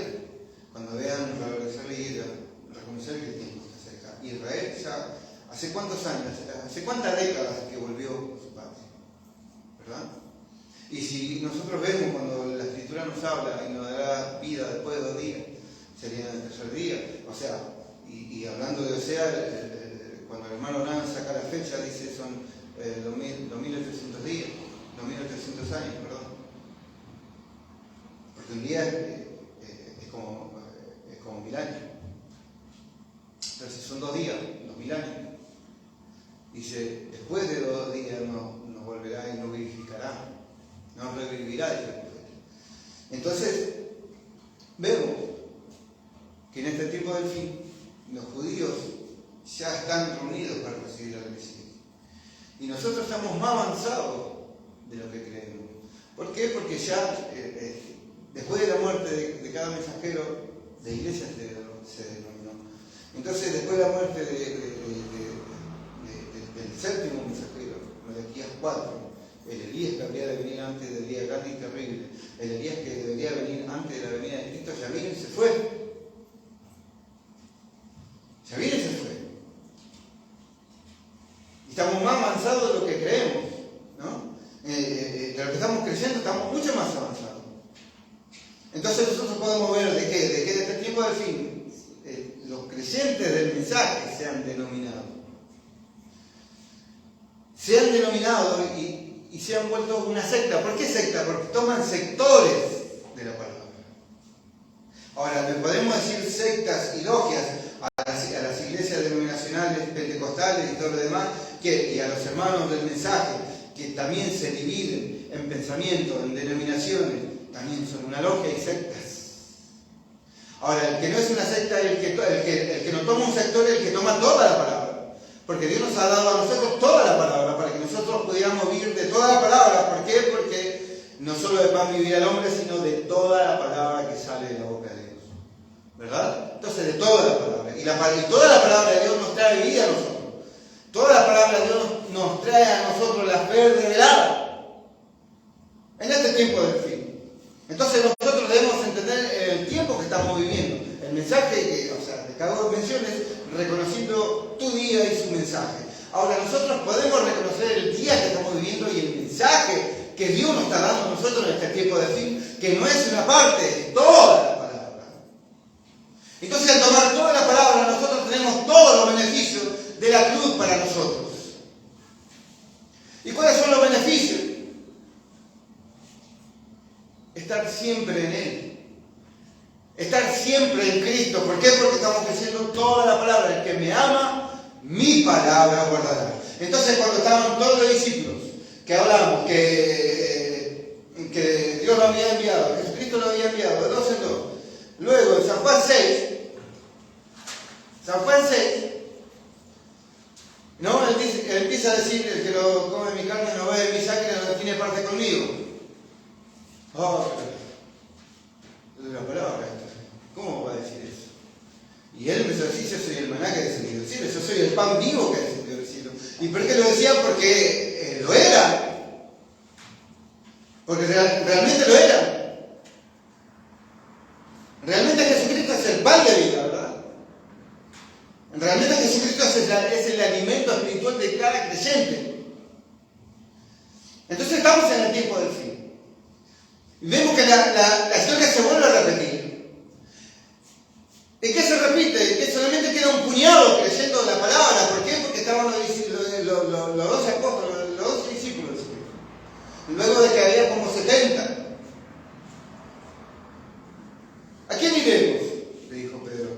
Cuando vean revalorizar la higuera, reconocer que el tiempo está cerca. Israel ya, ¿hace cuántos años? ¿Hace cuántas décadas que volvió a su patria? ¿Verdad? Y si nosotros vemos cuando la Escritura nos habla y nos dará vida después de 2 días, sería el tercer día. O sea, y hablando de Osea, cuando el hermano Nan saca la fecha, dice son 2.800 días, 2.800 años, perdón. Porque un día es como 1.000 años. Entonces son 2 días, 2.000 años. Dice, después de 2 días nos volverá y nos vivificará. Nos revivirá, dice el profeta. Entonces, vemos que en este tiempo del fin, los judíos ya están reunidos para recibir al Mesías. Y nosotros estamos más avanzados de lo que creemos. ¿Por qué? Porque ya, después de la muerte de cada mensajero, de iglesia se denominó. Entonces, después de la muerte del séptimo mensajero, Malaquías 4, el Elías que habría de venir antes del día grande y terrible, el Elías que debería venir antes de la venida de Cristo, ya vino y se fue. Ya vino y se fue. Y estamos más avanzados de lo que creemos, ¿no? De lo que estamos creyendo, estamos mucho más avanzados. Entonces nosotros podemos ver de que desde este tiempo del fin, los creyentes del mensaje se han denominado. Se han denominado y se han vuelto una secta. ¿Por qué secta? Porque toman sectores de la palabra. Ahora, le podemos decir sectas y logias a las iglesias denominacionales, pentecostales y todo lo demás, y a los hermanos del mensaje, que también se dividen en pensamiento, en denominaciones, también son una logia y sectas. Ahora, el que no es una secta, el que no toma un sector, es el que toma toda la palabra. Porque Dios nos ha dado a nosotros toda la palabra, para que nosotros pudiéramos vivir de toda la palabra. ¿Por qué? Porque no solo de pan vivir el hombre, sino de toda la palabra que sale de la boca de Dios. ¿Verdad? Entonces, de toda la palabra. Y toda la palabra de Dios nos trae vida a nosotros. Toda la palabra de Dios nos trae a nosotros la fe revelada. En este tiempo del fin. Entonces, nosotros debemos entender el tiempo que estamos viviendo. El mensaje que acabo de mencionar es reconociendo tu día y su mensaje. Ahora, nosotros podemos reconocer el día que estamos viviendo y el mensaje que Dios nos está dando a nosotros en este tiempo del fin, que no es una parte, es toda la palabra. Entonces, al tomar toda la palabra, nosotros tenemos todos los beneficios de la cruz para nosotros. ¿Y cuáles son los beneficios? Estar siempre en Él. Estar siempre en Cristo. ¿Por qué? Porque estamos creciendo toda la palabra. El que me ama, mi palabra guardará. Entonces, cuando estaban todos los discípulos, que hablamos, que Dios lo había enviado, Jesucristo lo había enviado, de 2 en 2. Luego, en San Juan 6, ¿no? Él empieza a decir, el que lo come mi carne no bebe mi sangre, no tiene parte conmigo. Oh, la palabra. ¿Cómo va a decir eso? Y él empezó a decir, yo soy el maná que descendió del cielo, yo soy el pan vivo que descendió del cielo. ¿Y por qué lo decía? Porque lo era. Porque realmente lo era. Realmente Jesucristo es el pan de vida, ¿verdad? Realmente Jesucristo es el alimento espiritual de cada creyente. Entonces estamos en el tiempo del fin. Y vemos que la historia se vuelve a repetir. ¿Y qué se repite? Que solamente queda un puñado creyendo la palabra. ¿Por qué? Porque estaban los 12 apóstoles, los 12 discípulos. Luego de que había como 70. ¿A quién iremos? Le dijo Pedro.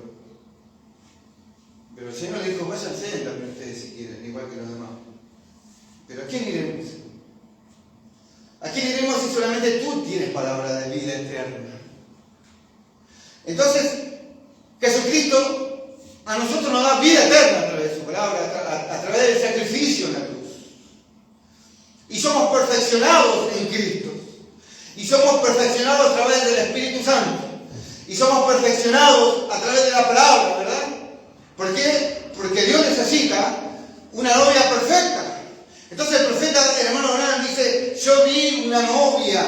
Pero el Señor le dijo, váyanse también ustedes si quieren, igual que los demás. ¿Pero a quién iremos? ¿A quién iremos si solamente tú tienes palabra de vida eterna? Entonces, Jesucristo a nosotros nos da vida eterna a través de su palabra, a través del sacrificio en la cruz. Y somos perfeccionados en Cristo. Y somos perfeccionados a través del Espíritu Santo. Y somos perfeccionados a través de la palabra, ¿verdad? ¿Por qué? Porque Dios necesita una novia perfecta. Entonces el profeta, el hermano Branham, dice, yo vi una novia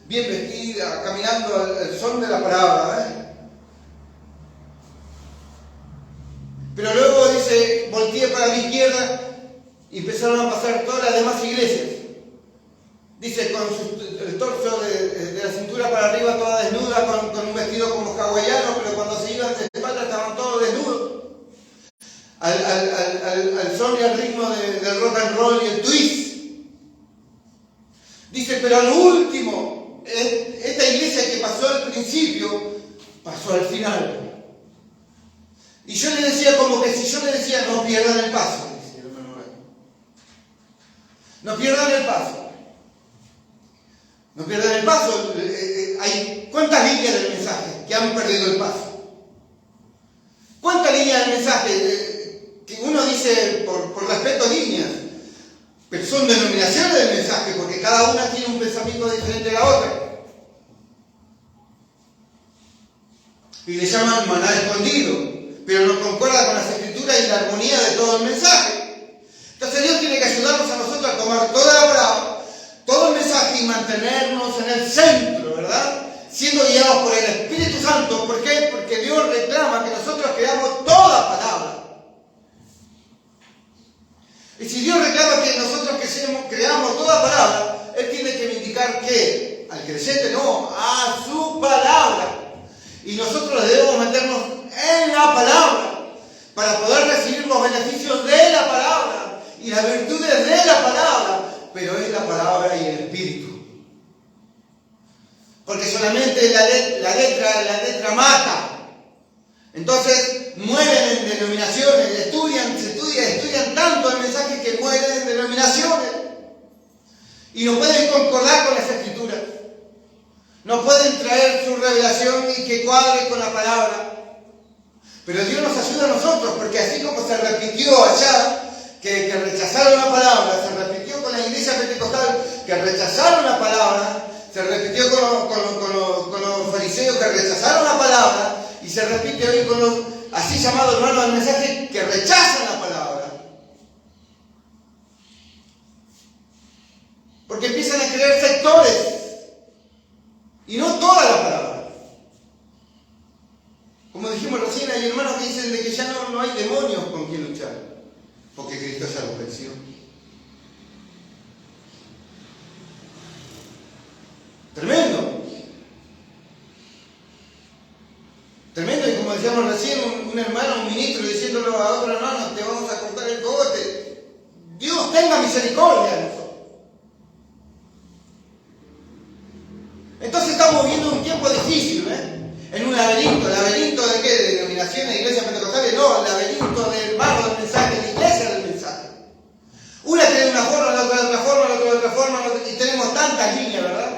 bien vestida, caminando al son de la palabra. Pero luego dice, volteé para la izquierda y empezaron a pasar todas las demás iglesias. Dice, con el torso de la cintura para arriba toda desnuda, con un vestido como hawaiano, pero cuando se iban de espalda estaban todos desnudos. Al son y al ritmo del rock and roll y el twist. Dice, pero al último, esta iglesia que pasó al principio, pasó al final. Y yo le decía como que si yo le decía, no pierdan el paso. No pierdan el paso. No pierdan el paso. Hay ¿cuántas líneas del mensaje que han perdido el paso? ¿Cuántas líneas del mensaje? Que uno dice por respeto líneas, pero son denominaciones del mensaje, porque cada una tiene un pensamiento diferente a la otra. Y le llaman maná escondido, pero no concuerda con las escrituras y la armonía de todo el mensaje. Entonces Dios tiene que ayudarnos a nosotros a tomar toda la palabra, todo el mensaje y mantenernos en el centro, ¿verdad? Siendo guiados por el Espíritu Santo. ¿Por qué? Porque Dios reclama que nosotros creamos toda palabra. Y si Dios reclama que nosotros creamos toda palabra, Él tiene que indicar que al creyente no, a su palabra. Y nosotros debemos meternos en la palabra para poder recibir los beneficios de la palabra y las virtudes de la palabra, pero es la palabra y el Espíritu. Porque solamente la letra mata. Entonces mueren en denominaciones, estudian tanto el mensaje que mueren en denominaciones. Y no pueden concordar con las escrituras. No pueden traer su revelación y que cuadre con la palabra. Pero Dios nos ayuda a nosotros, porque así como se repitió allá, que rechazaron la palabra, se repitió con la iglesia pentecostal, que rechazaron la palabra, se repitió con los fariseos que rechazaron la palabra, y se repite hoy con los así llamados hermanos del mensaje que rechazan la palabra. Porque empiezan a crear sectores, y no toda la palabra. Como dijimos recién, hay hermanos que dicen de que ya no hay demonios con quien luchar, porque Cristo ya los venció. Tremendo. Tremendo, y como decíamos recién, un hermano, un ministro, diciéndolo a otro hermano, te vamos a cortar el cogote. Dios tenga misericordia de nosotros. Entonces estamos viviendo un tiempo difícil, en un laberinto. ¿Laberinto de qué? ¿De denominaciones, iglesias pentecostales? No, laberinto del barro del mensaje, la iglesia del mensaje. Una tiene una forma, la otra de otra forma, la otra de otra forma, y tenemos tantas líneas, ¿verdad?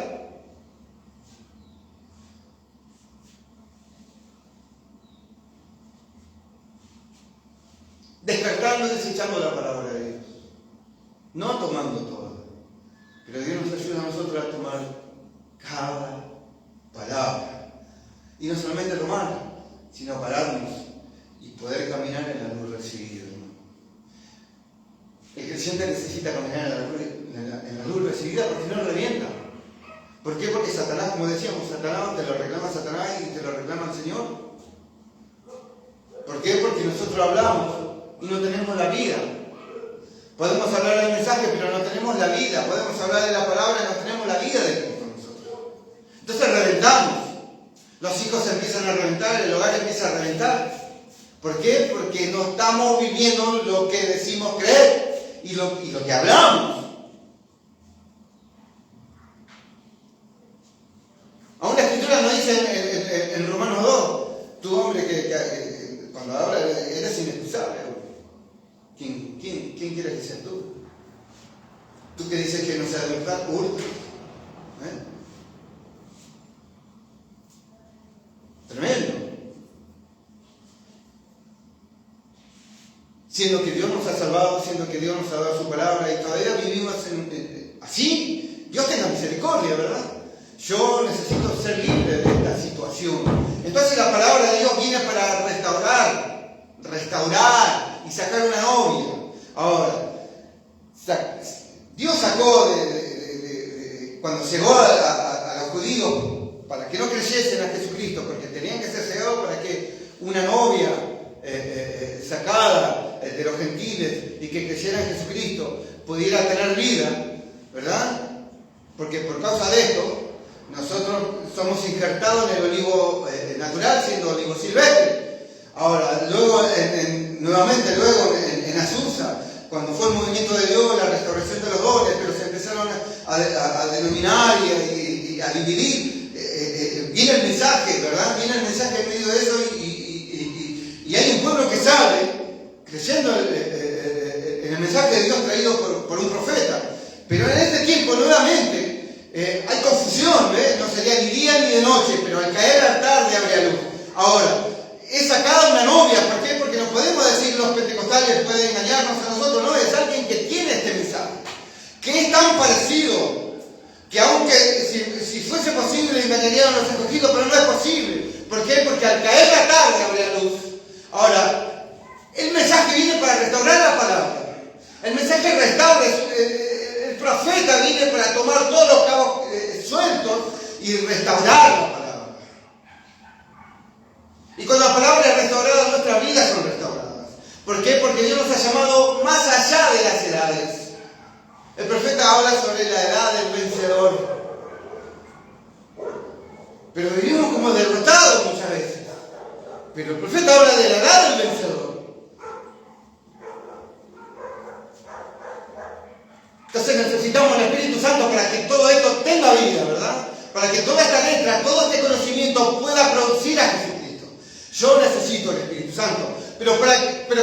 Despertando y desechando la palabra de Dios. No tomando toda. Pero Dios nos ayuda a nosotros a tomar cada palabra. Y no solamente tomarla, sino pararnos y poder caminar en la luz recibida. El creyente necesita caminar en la luz recibida porque no revienta. ¿Por qué? Porque Satanás, como decíamos, Satanás te lo reclama Satanás y te lo reclama el Señor. ¿Por qué? Porque nosotros hablamos y no tenemos la vida. Podemos hablar del mensaje, pero no tenemos la vida. Podemos hablar de la palabra y no tenemos la vida de Cristo nosotros. Entonces reventamos. Los hijos empiezan a reventar, el hogar empieza a reventar. ¿Por qué? Porque no estamos viviendo lo que decimos creer y lo que hablamos. Aún la Escritura nos dice en Romanos 2, tu hombre que cuando habla eres inexcusable. ¿Quién quieres que seas tú? Tú que dices que no se adultar, hurta. Tremendo. Siendo que Dios nos ha salvado, siendo que Dios nos ha dado su palabra y todavía vivimos así, Dios tenga misericordia, ¿verdad? Yo necesito ser libre de esta situación. Entonces la palabra de Dios viene para restaurar restaurar y sacar una novia. Ahora, Dios sacó cuando cegó a los judíos para que no creyesen a Jesucristo, porque tenían que ser cegados para que una novia sacada de los gentiles y que creyera en Jesucristo pudiera tener vida, ¿verdad? Porque por causa de esto nosotros somos injertados en el olivo natural, siendo olivo silvestre. Ahora, luego nuevamente en Azusa, cuando fue el movimiento de Dios, la restauración de los dones, pero se empezaron a denominar y a dividir, viene el mensaje, ¿verdad? Viene el mensaje en medio de eso y hay un pueblo que sabe, creyendo en el mensaje de Dios traído por un profeta. Pero en este tiempo, nuevamente, hay confusión, no sería ni día ni de noche, pero al caer la tarde habría luz. Ahora, es sacada una novia, ¿por qué? Porque no podemos decir los pentecostales pueden engañarnos a nosotros, no, es alguien que tiene este mensaje, que es tan parecido, que aunque si fuese posible engañarían a los escogidos, pero no es posible. ¿Por qué? Porque al caer la tarde habría luz. Ahora, el mensaje viene para restaurar la palabra. El mensaje restaura, el profeta viene para tomar todos los cabos sueltos y restaurar la palabra. Y cuando la palabra es restaurada, nuestras vidas son restauradas. ¿Por qué? Porque Dios nos ha llamado más allá de las edades. El profeta habla sobre la edad del vencedor. Pero vivimos como derrotados muchas veces. Pero el profeta habla de la edad del vencedor. Entonces necesitamos el Espíritu Santo para que todo esto tenga vida, ¿verdad? Para que toda esta letra, todo este conocimiento pueda producir a Jesucristo. Yo necesito el Espíritu Santo. Pero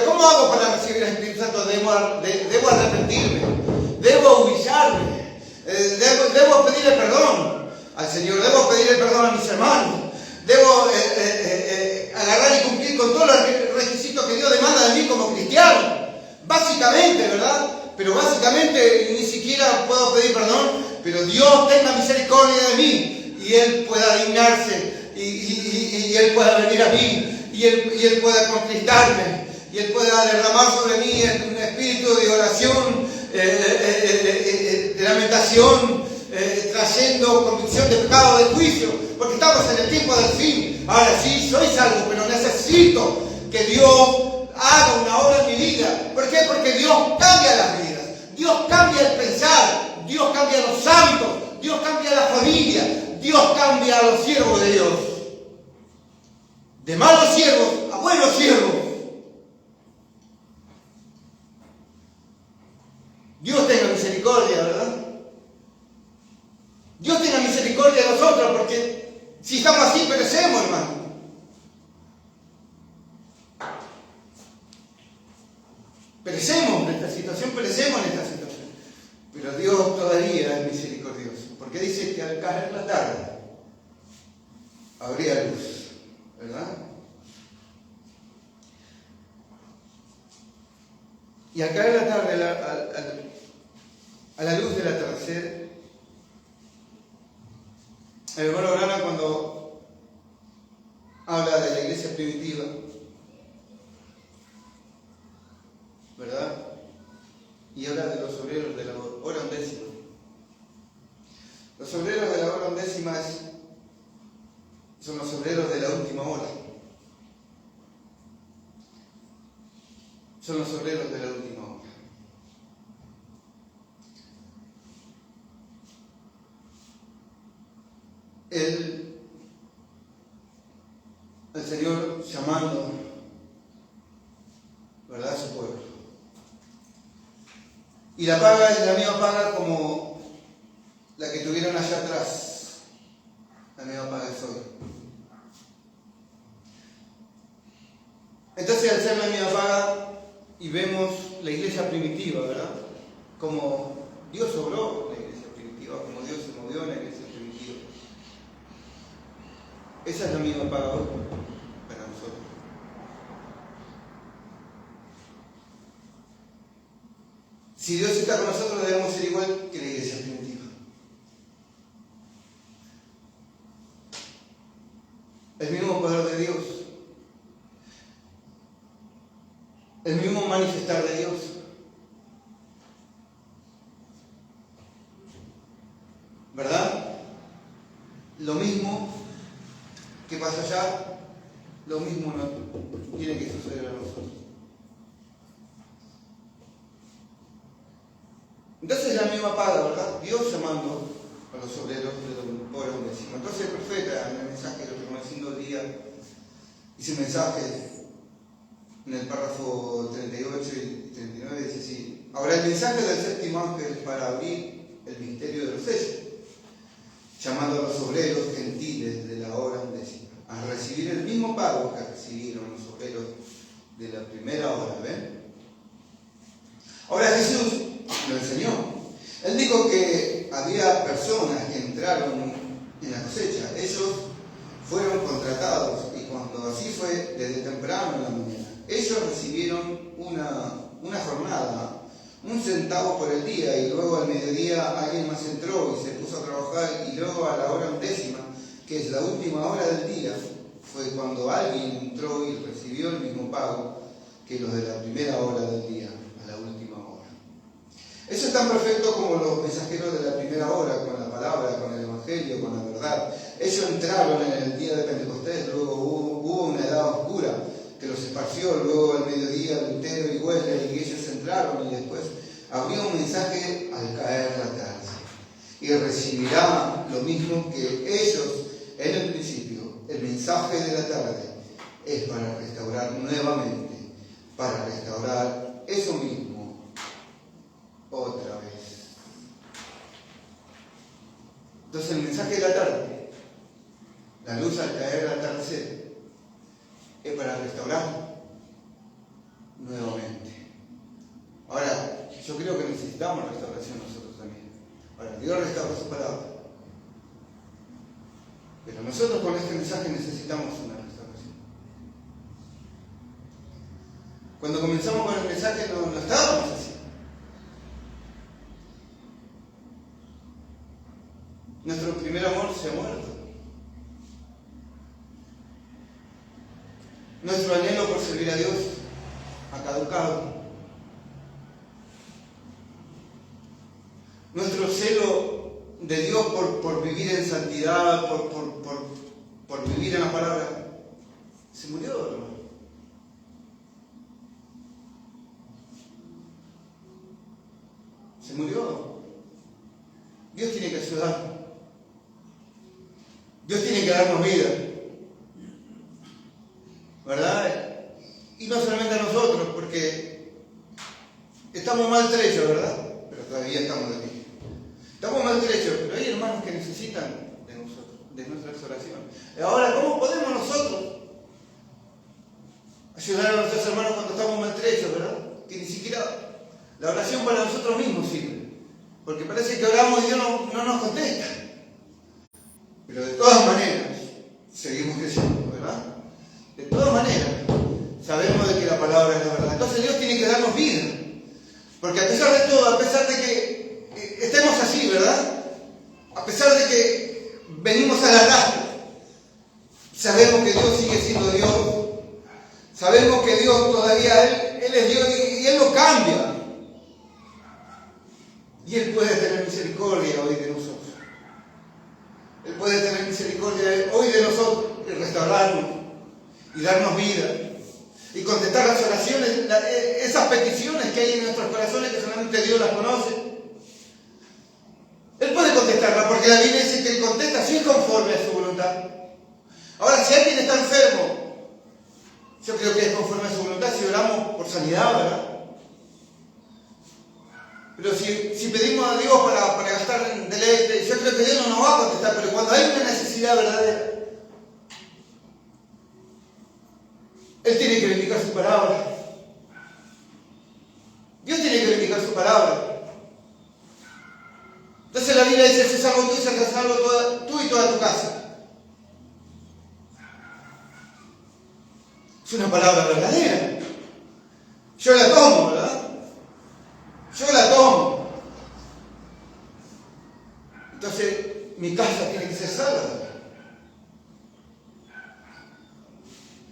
¿cómo hago para recibir el Espíritu Santo? Debo arrepentirme. Debo humillarme. Debo pedirle perdón al Señor. Debo pedirle perdón a mis hermanos. Debo agarrar y cumplir con todos los requisitos que Dios demanda de mí como cristiano. Básicamente, ¿verdad? Pero básicamente ni siquiera puedo pedir perdón, pero Dios tenga misericordia de mí y Él pueda dignarse y Él pueda venir a mí y Él pueda conquistarme y Él pueda derramar sobre mí un espíritu de oración, de lamentación, trayendo convicción de pecado, de juicio, porque estamos en el tiempo del fin. Ahora sí, soy salvo, pero necesito que Dios haga una obra en mi vida. ¿Por qué? Porque Dios cambia las vidas. Dios cambia el pensar. Dios cambia los hábitos. Dios cambia la familia. Dios cambia a los siervos de Dios. De malos siervos a buenos siervos. Dios tenga misericordia, ¿verdad? Dios tenga misericordia de nosotros, porque si estamos así perecemos, hermano. Perecemos en esta situación, pero Dios todavía es misericordioso, porque dice que al caer la tarde habría luz, ¿verdad? Y al caer la tarde, a la luz del atardecer, el hermano Branham, cuando habla de la iglesia primitiva, ¿verdad? Y habla de los obreros de la hora undécima. Los obreros de la hora undécima son los obreros de la última hora. Son los obreros de la última hora. El Señor llamando, ¿verdad?, a su pueblo. Y la paga es la misma paga como la que tuvieron allá atrás. La misma paga es hoy. Entonces, al ser la misma paga, y vemos la iglesia primitiva, ¿verdad? Como Dios obró la iglesia primitiva, como Dios se movió en la iglesia primitiva. Esa es la misma paga hoy para nosotros. Si Dios está con nosotros, debemos ser igual que la iglesia primitiva. El mismo poder de Dios. lo mismo que pasa allá, lo mismo tiene que suceder a nosotros. Entonces la misma paga, ¿verdad? Dios llamando a los obreros de los pobres Onésimo. Entonces el profeta en el mensaje, reconociendo el día, dice mensaje en el párrafo 38 y 39, dice así: ahora el mensaje del séptimo ángel para abrir el misterio de los sellos, llamando a los obreros gentiles de la hora undécima a recibir el mismo pago que recibieron los obreros de la primera hora. ¿Ven? Ahora Jesús lo enseñó. Él dijo que había personas que entraron en la cosecha. Ellos fueron contratados y cuando así fue, desde temprano en la mañana, ellos recibieron una jornada, un centavo por el día, y luego al mediodía alguien más entró y se puso a trabajar, y luego a la hora undécima, que es la última hora del día, fue cuando alguien entró y recibió el mismo pago que los de la primera hora del día, a la última hora. Eso es tan perfecto como los mensajeros de la primera hora, con la palabra, con el evangelio, con la verdad. Ellos entraron en el día de Pentecostés, luego hubo una edad oscura que los esparció, luego al mediodía Lutero y Wesley, y ellos entraron, y después abrió un mensaje al caer la tarde. Y recibirá lo mismo que ellos en el principio. El mensaje de la tarde es para restaurar nuevamente, para restaurar eso mismo otra vez. Entonces el mensaje de la tarde, la luz al caer al atardecer, es para restaurar nuevamente. Ahora, yo creo que necesitamos restauración nosotros también. Ahora, Dios restaura su palabra. Pero nosotros con este mensaje necesitamos una restauración. Cuando comenzamos con el mensaje no estábamos así. Nuestro primer amor se ha muerto. Nuestro anhelo por servir a Dios ha caducado. Nuestro celo de Dios por vivir en santidad, por vivir en la palabra, se murió, hermano. Se murió. Dios tiene que ayudar. Dios tiene que darnos vida, ¿verdad? Y no solamente a nosotros, porque estamos maltrechos, ¿verdad? Pero todavía estamos aquí. Estamos maltrechos, pero hay hermanos que necesitan de nosotros, de nuestras oraciones. Ahora, ¿cómo podemos nosotros ayudar a nuestros hermanos cuando estamos maltrechos, verdad? Que ni siquiera la oración para nosotros mismos sirve. Porque parece que oramos y Dios no nos contesta. Pero de todas maneras, seguimos creyendo, ¿verdad? De todas maneras, sabemos de que la palabra es la verdad. Entonces Dios tiene que darnos vida. Porque a pesar de todo, a pesar de que estemos así, ¿verdad? A pesar de que venimos a la rastra, sabemos que Dios sigue siendo Dios. Sabemos que Dios todavía, Él es Dios y Él no cambia. Y Él puede tener misericordia hoy de nosotros. Él puede tener misericordia hoy de nosotros y restaurarnos y darnos vida y contestar las oraciones, esas peticiones que hay en nuestros corazones que solamente Dios las conoce. Él puede contestarlas porque la Biblia dice que Él contesta si es conforme a su voluntad. Ahora, si alguien está enfermo, yo creo que es conforme a su voluntad si oramos por sanidad, ¿verdad? Pero si pedimos a Dios para gastar en deleite, yo creo que Dios no nos va a contestar, pero cuando hay una necesidad verdadera, Él tiene que vindicar su palabra. Dios tiene que vindicar su palabra. Entonces la Biblia dice, si salvo tú y serás salvo tú y toda tu casa. Es una palabra verdadera. Yo la tomo, ¿verdad? Yo la tomo. Entonces, mi casa tiene que ser salva.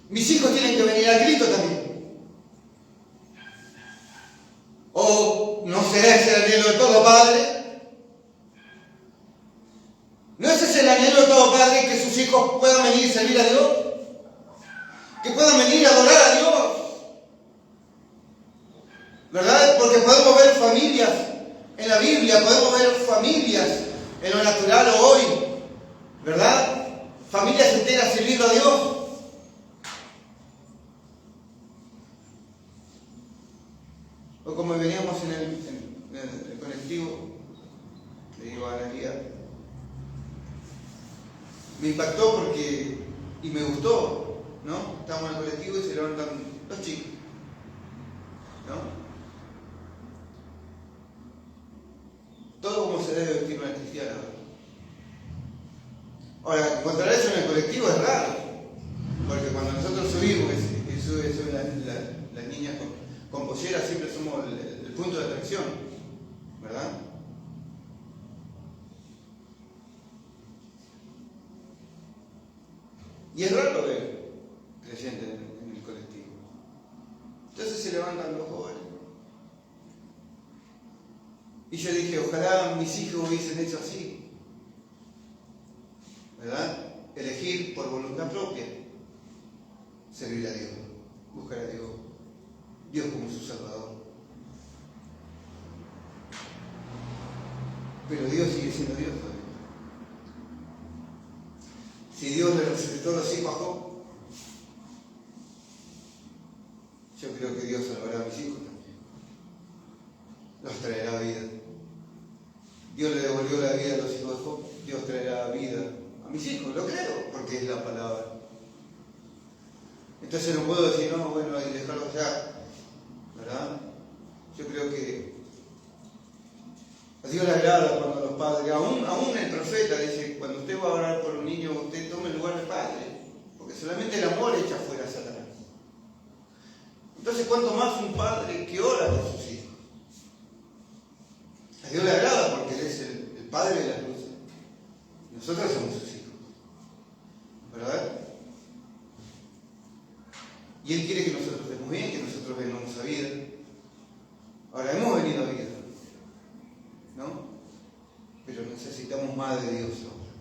Mis hijos tienen que venir a Cristo también. ¿O no será ese el anhelo de todo padre? ¿No es ese el anhelo de todo padre hijos puedan venir a servir a Dios, que puedan venir a adorar a Dios, ¿verdad? Porque podemos ver familias en la Biblia, podemos ver familias en lo natural hoy, ¿verdad? Familias enteras sirviendo a Dios. O como veníamos en el colectivo, le digo a Analia, me impactó porque, y me gustó, ¿no? Estamos en el colectivo y se levantan los chicos, ¿no? Todo como se debe vestir una cristiana. Ahora, encontrar eso en el colectivo es raro, porque cuando nosotros subimos, que suben las niñas con polleras, siempre somos el punto de atracción, ¿verdad? Y es raro ver creyentes en el colectivo. Entonces se levantan los jóvenes. Y yo dije, ojalá mis hijos hubiesen hecho así, ¿verdad? Elegir por voluntad propia, servir a Dios, buscar a Dios, Dios como su Salvador. Pero Dios sigue siendo Dios todavía. Si Dios le resucitó los hijos a Job, yo creo que Dios salvará a mis hijos también. Los traerá a vida. Dios le devolvió la vida a los hijos de Job, Dios traerá vida a mis hijos, lo creo, porque es la palabra. Entonces no puedo decir, no, bueno, hay que dejarlo ya, ¿verdad? Yo creo que a Dios le agrada cuando los padres, aún el profeta dice, cuando usted va a orar por un niño, usted tome el lugar del padre, porque solamente el amor echa fuera a Satanás. Entonces, ¿cuánto más un padre que ora por sus hijos? A Dios le agrada porque Él es el Padre de las luces. Nosotros somos sus hijos, ¿verdad? Y Él quiere que nosotros estemos bien, que nosotros vengamos a vida. Ahora, hemos venido a vida, ¿no? Pero necesitamos más de Dios ahora.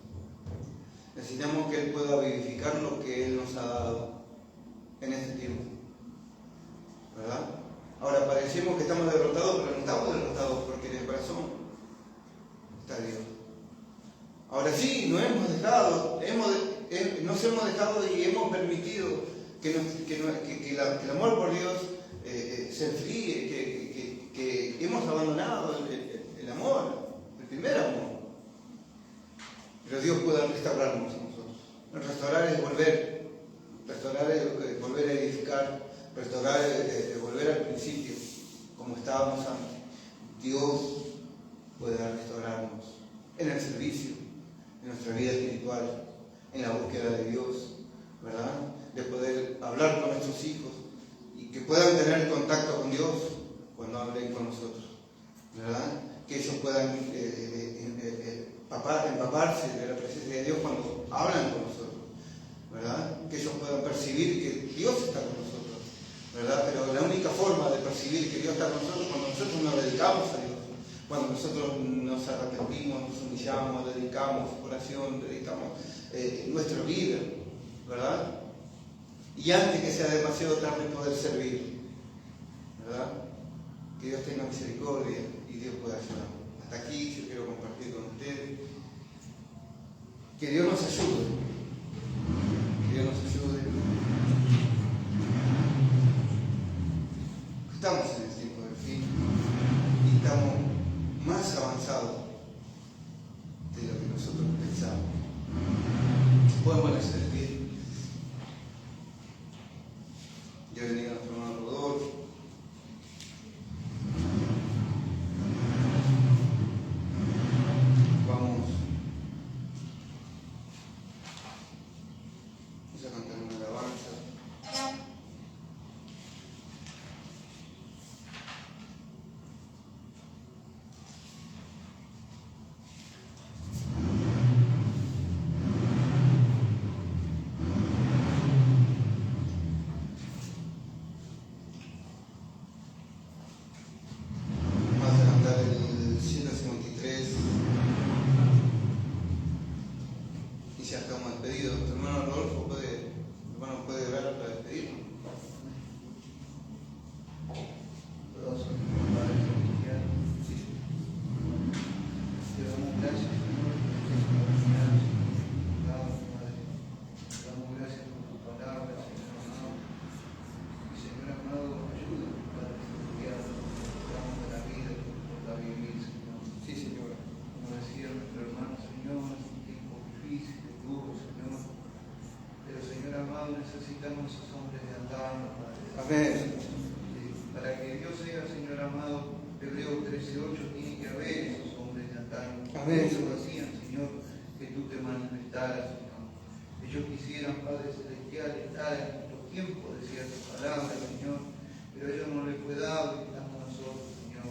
Necesitamos que Él pueda vivificar lo que Él nos ha dado en este tiempo, ¿verdad? Ahora parecemos que estamos derrotados, pero no estamos derrotados porque en el corazón está Dios. Ahora sí, nos hemos dejado y hemos permitido que el amor por Dios se enfríe, que hemos abandonado el amor, el primer amor. Pero Dios puede restaurarnos a nosotros. Restaurar es volver a edificar, restaurar es volver al principio, como estábamos antes. Dios puede restaurarnos en el servicio, en nuestra vida espiritual, en la búsqueda de Dios, ¿verdad? De poder hablar con nuestros hijos y que puedan tener contacto con Dios cuando hablen con nosotros, ¿verdad? Que ellos puedan empaparse de la presencia de Dios cuando hablan con nosotros, ¿verdad? Que ellos puedan percibir que Dios está con nosotros, ¿verdad? Pero la única forma de percibir que Dios está con nosotros es cuando nosotros nos dedicamos a Dios, cuando nosotros nos arrepentimos, nos humillamos, dedicamos oración, dedicamos nuestra vida, ¿verdad? Y antes que sea demasiado tarde poder servir, ¿verdad? Que Dios tenga misericordia y Dios pueda ayudar. Hasta aquí yo quiero compartir con ustedes. Que Dios nos ayude. Que Dios nos ayude. Estamos en el tiempo del fin y estamos más avanzados de lo que nosotros pensamos. Podemos ponerse de pie. Yo venía a nuestro hermano Rodolfo. Vamos Amén. Ellos hacían, Señor, que tú te manifestaras, Señor. Ellos quisieran, Padre Celestial, estar en nuestro tiempo, decía tu palabra, Señor, pero a ellos no les fue dado y estamos nosotros, Señor.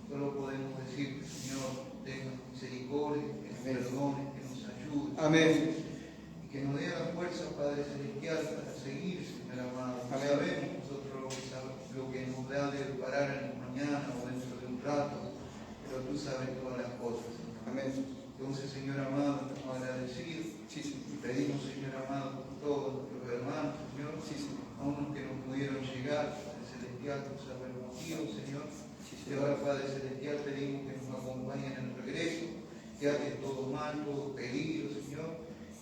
Solo podemos decir que, Señor, tenga misericordia, que nos perdone, que nos ayude. Amén. Y que nos dé la fuerza, Padre Celestial, para seguir, Señor amado. No Amén. sabemos nosotros lo que nos da de parar en la mañana o dentro de un rato, pero tú sabes todas las cosas, Señor. Amén. Entonces, Señor amado, estamos agradecidos. Sí, Señor. Y pedimos, Señor amado, por todos nuestros hermanos, Señor, Sí, Señor. a unos que no pudieron llegar, Padre Celestial, por saber motivos, Señor. Sí, Y Señor. ahora, Padre Celestial, pedimos que nos acompañen en el regreso, que ate todo mal, todo peligro, Señor.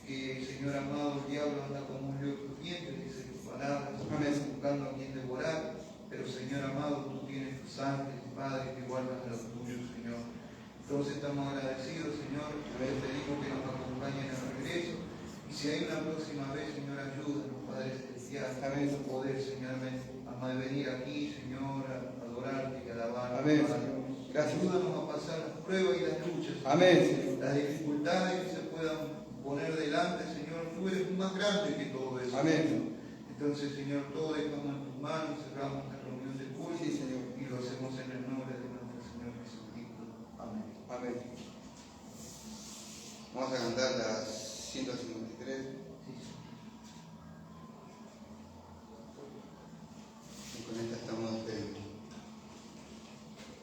Que, Señor amado, el diablo anda como un león rugiente, dice tus palabras, Amén. buscando a quien devorar. Pero, Señor amado, tú tienes tus ángeles, Padre, que guardan a los tuyos, Señor. Entonces estamos agradecidos, Señor. Te pedimos que nos acompañen en el regreso. Y si hay una próxima vez, Señor, ayúdanos, Padre Celestial. Amén. Poder, Señor, a venir aquí, Señor, a adorarte y a alabarte. Amén, Padre. Señor. Gracias. Ayúdanos a pasar las pruebas y las luchas, Señor. Amén, Señor. Las dificultades que se puedan poner delante, Señor. Tú eres más grande que todo eso. Amén. Señor. Entonces, Señor, todo dejamos en tus manos, cerramos la reunión de culto. Sí, Señor. Y lo hacemos en el nombre de nuestro Señor Jesucristo. Amén. Amén. Vamos a cantar las 153. Y con esta estamos despedidos.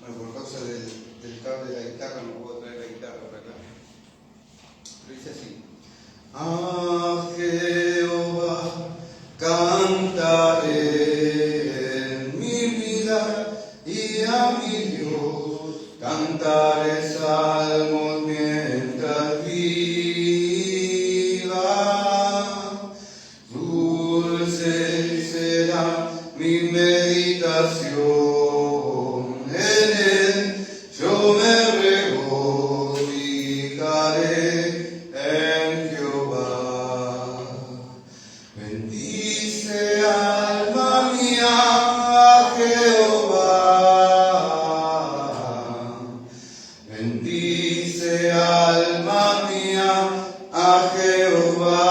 Bueno, por causa del cable de la guitarra no puedo traer la guitarra para acá. Pero dice así. A Jehová cantaré en mi vida y a mi Dios cantaré salmos mientras viva. Dulce será mi meditación, en él yo me regocijaré en Jehová. Bendice alma mía a Jehová. Bendice alma mía a Jehová.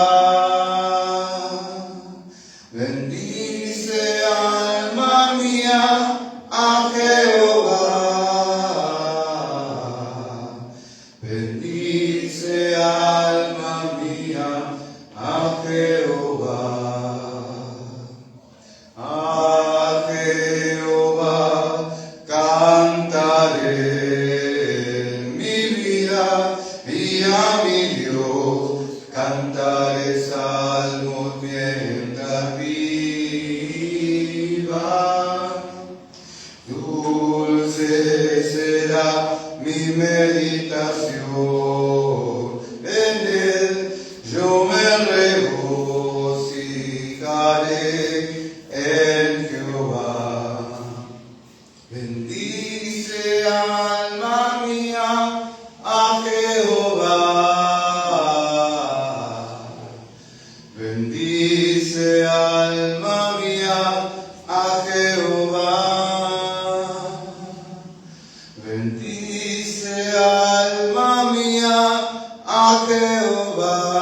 Bendice alma mía a Jehová. Bendice alma mía a Jehová. A Jehová cantaré en mi vida y a mi Dios cantaré salmos mientras viva. Dulce será mi meditación, en él yo me regocijaré en Jehová. Bendice alma mía a Jehová. Bendice alma mía a Jehová. Bendice alma mía a Jehová.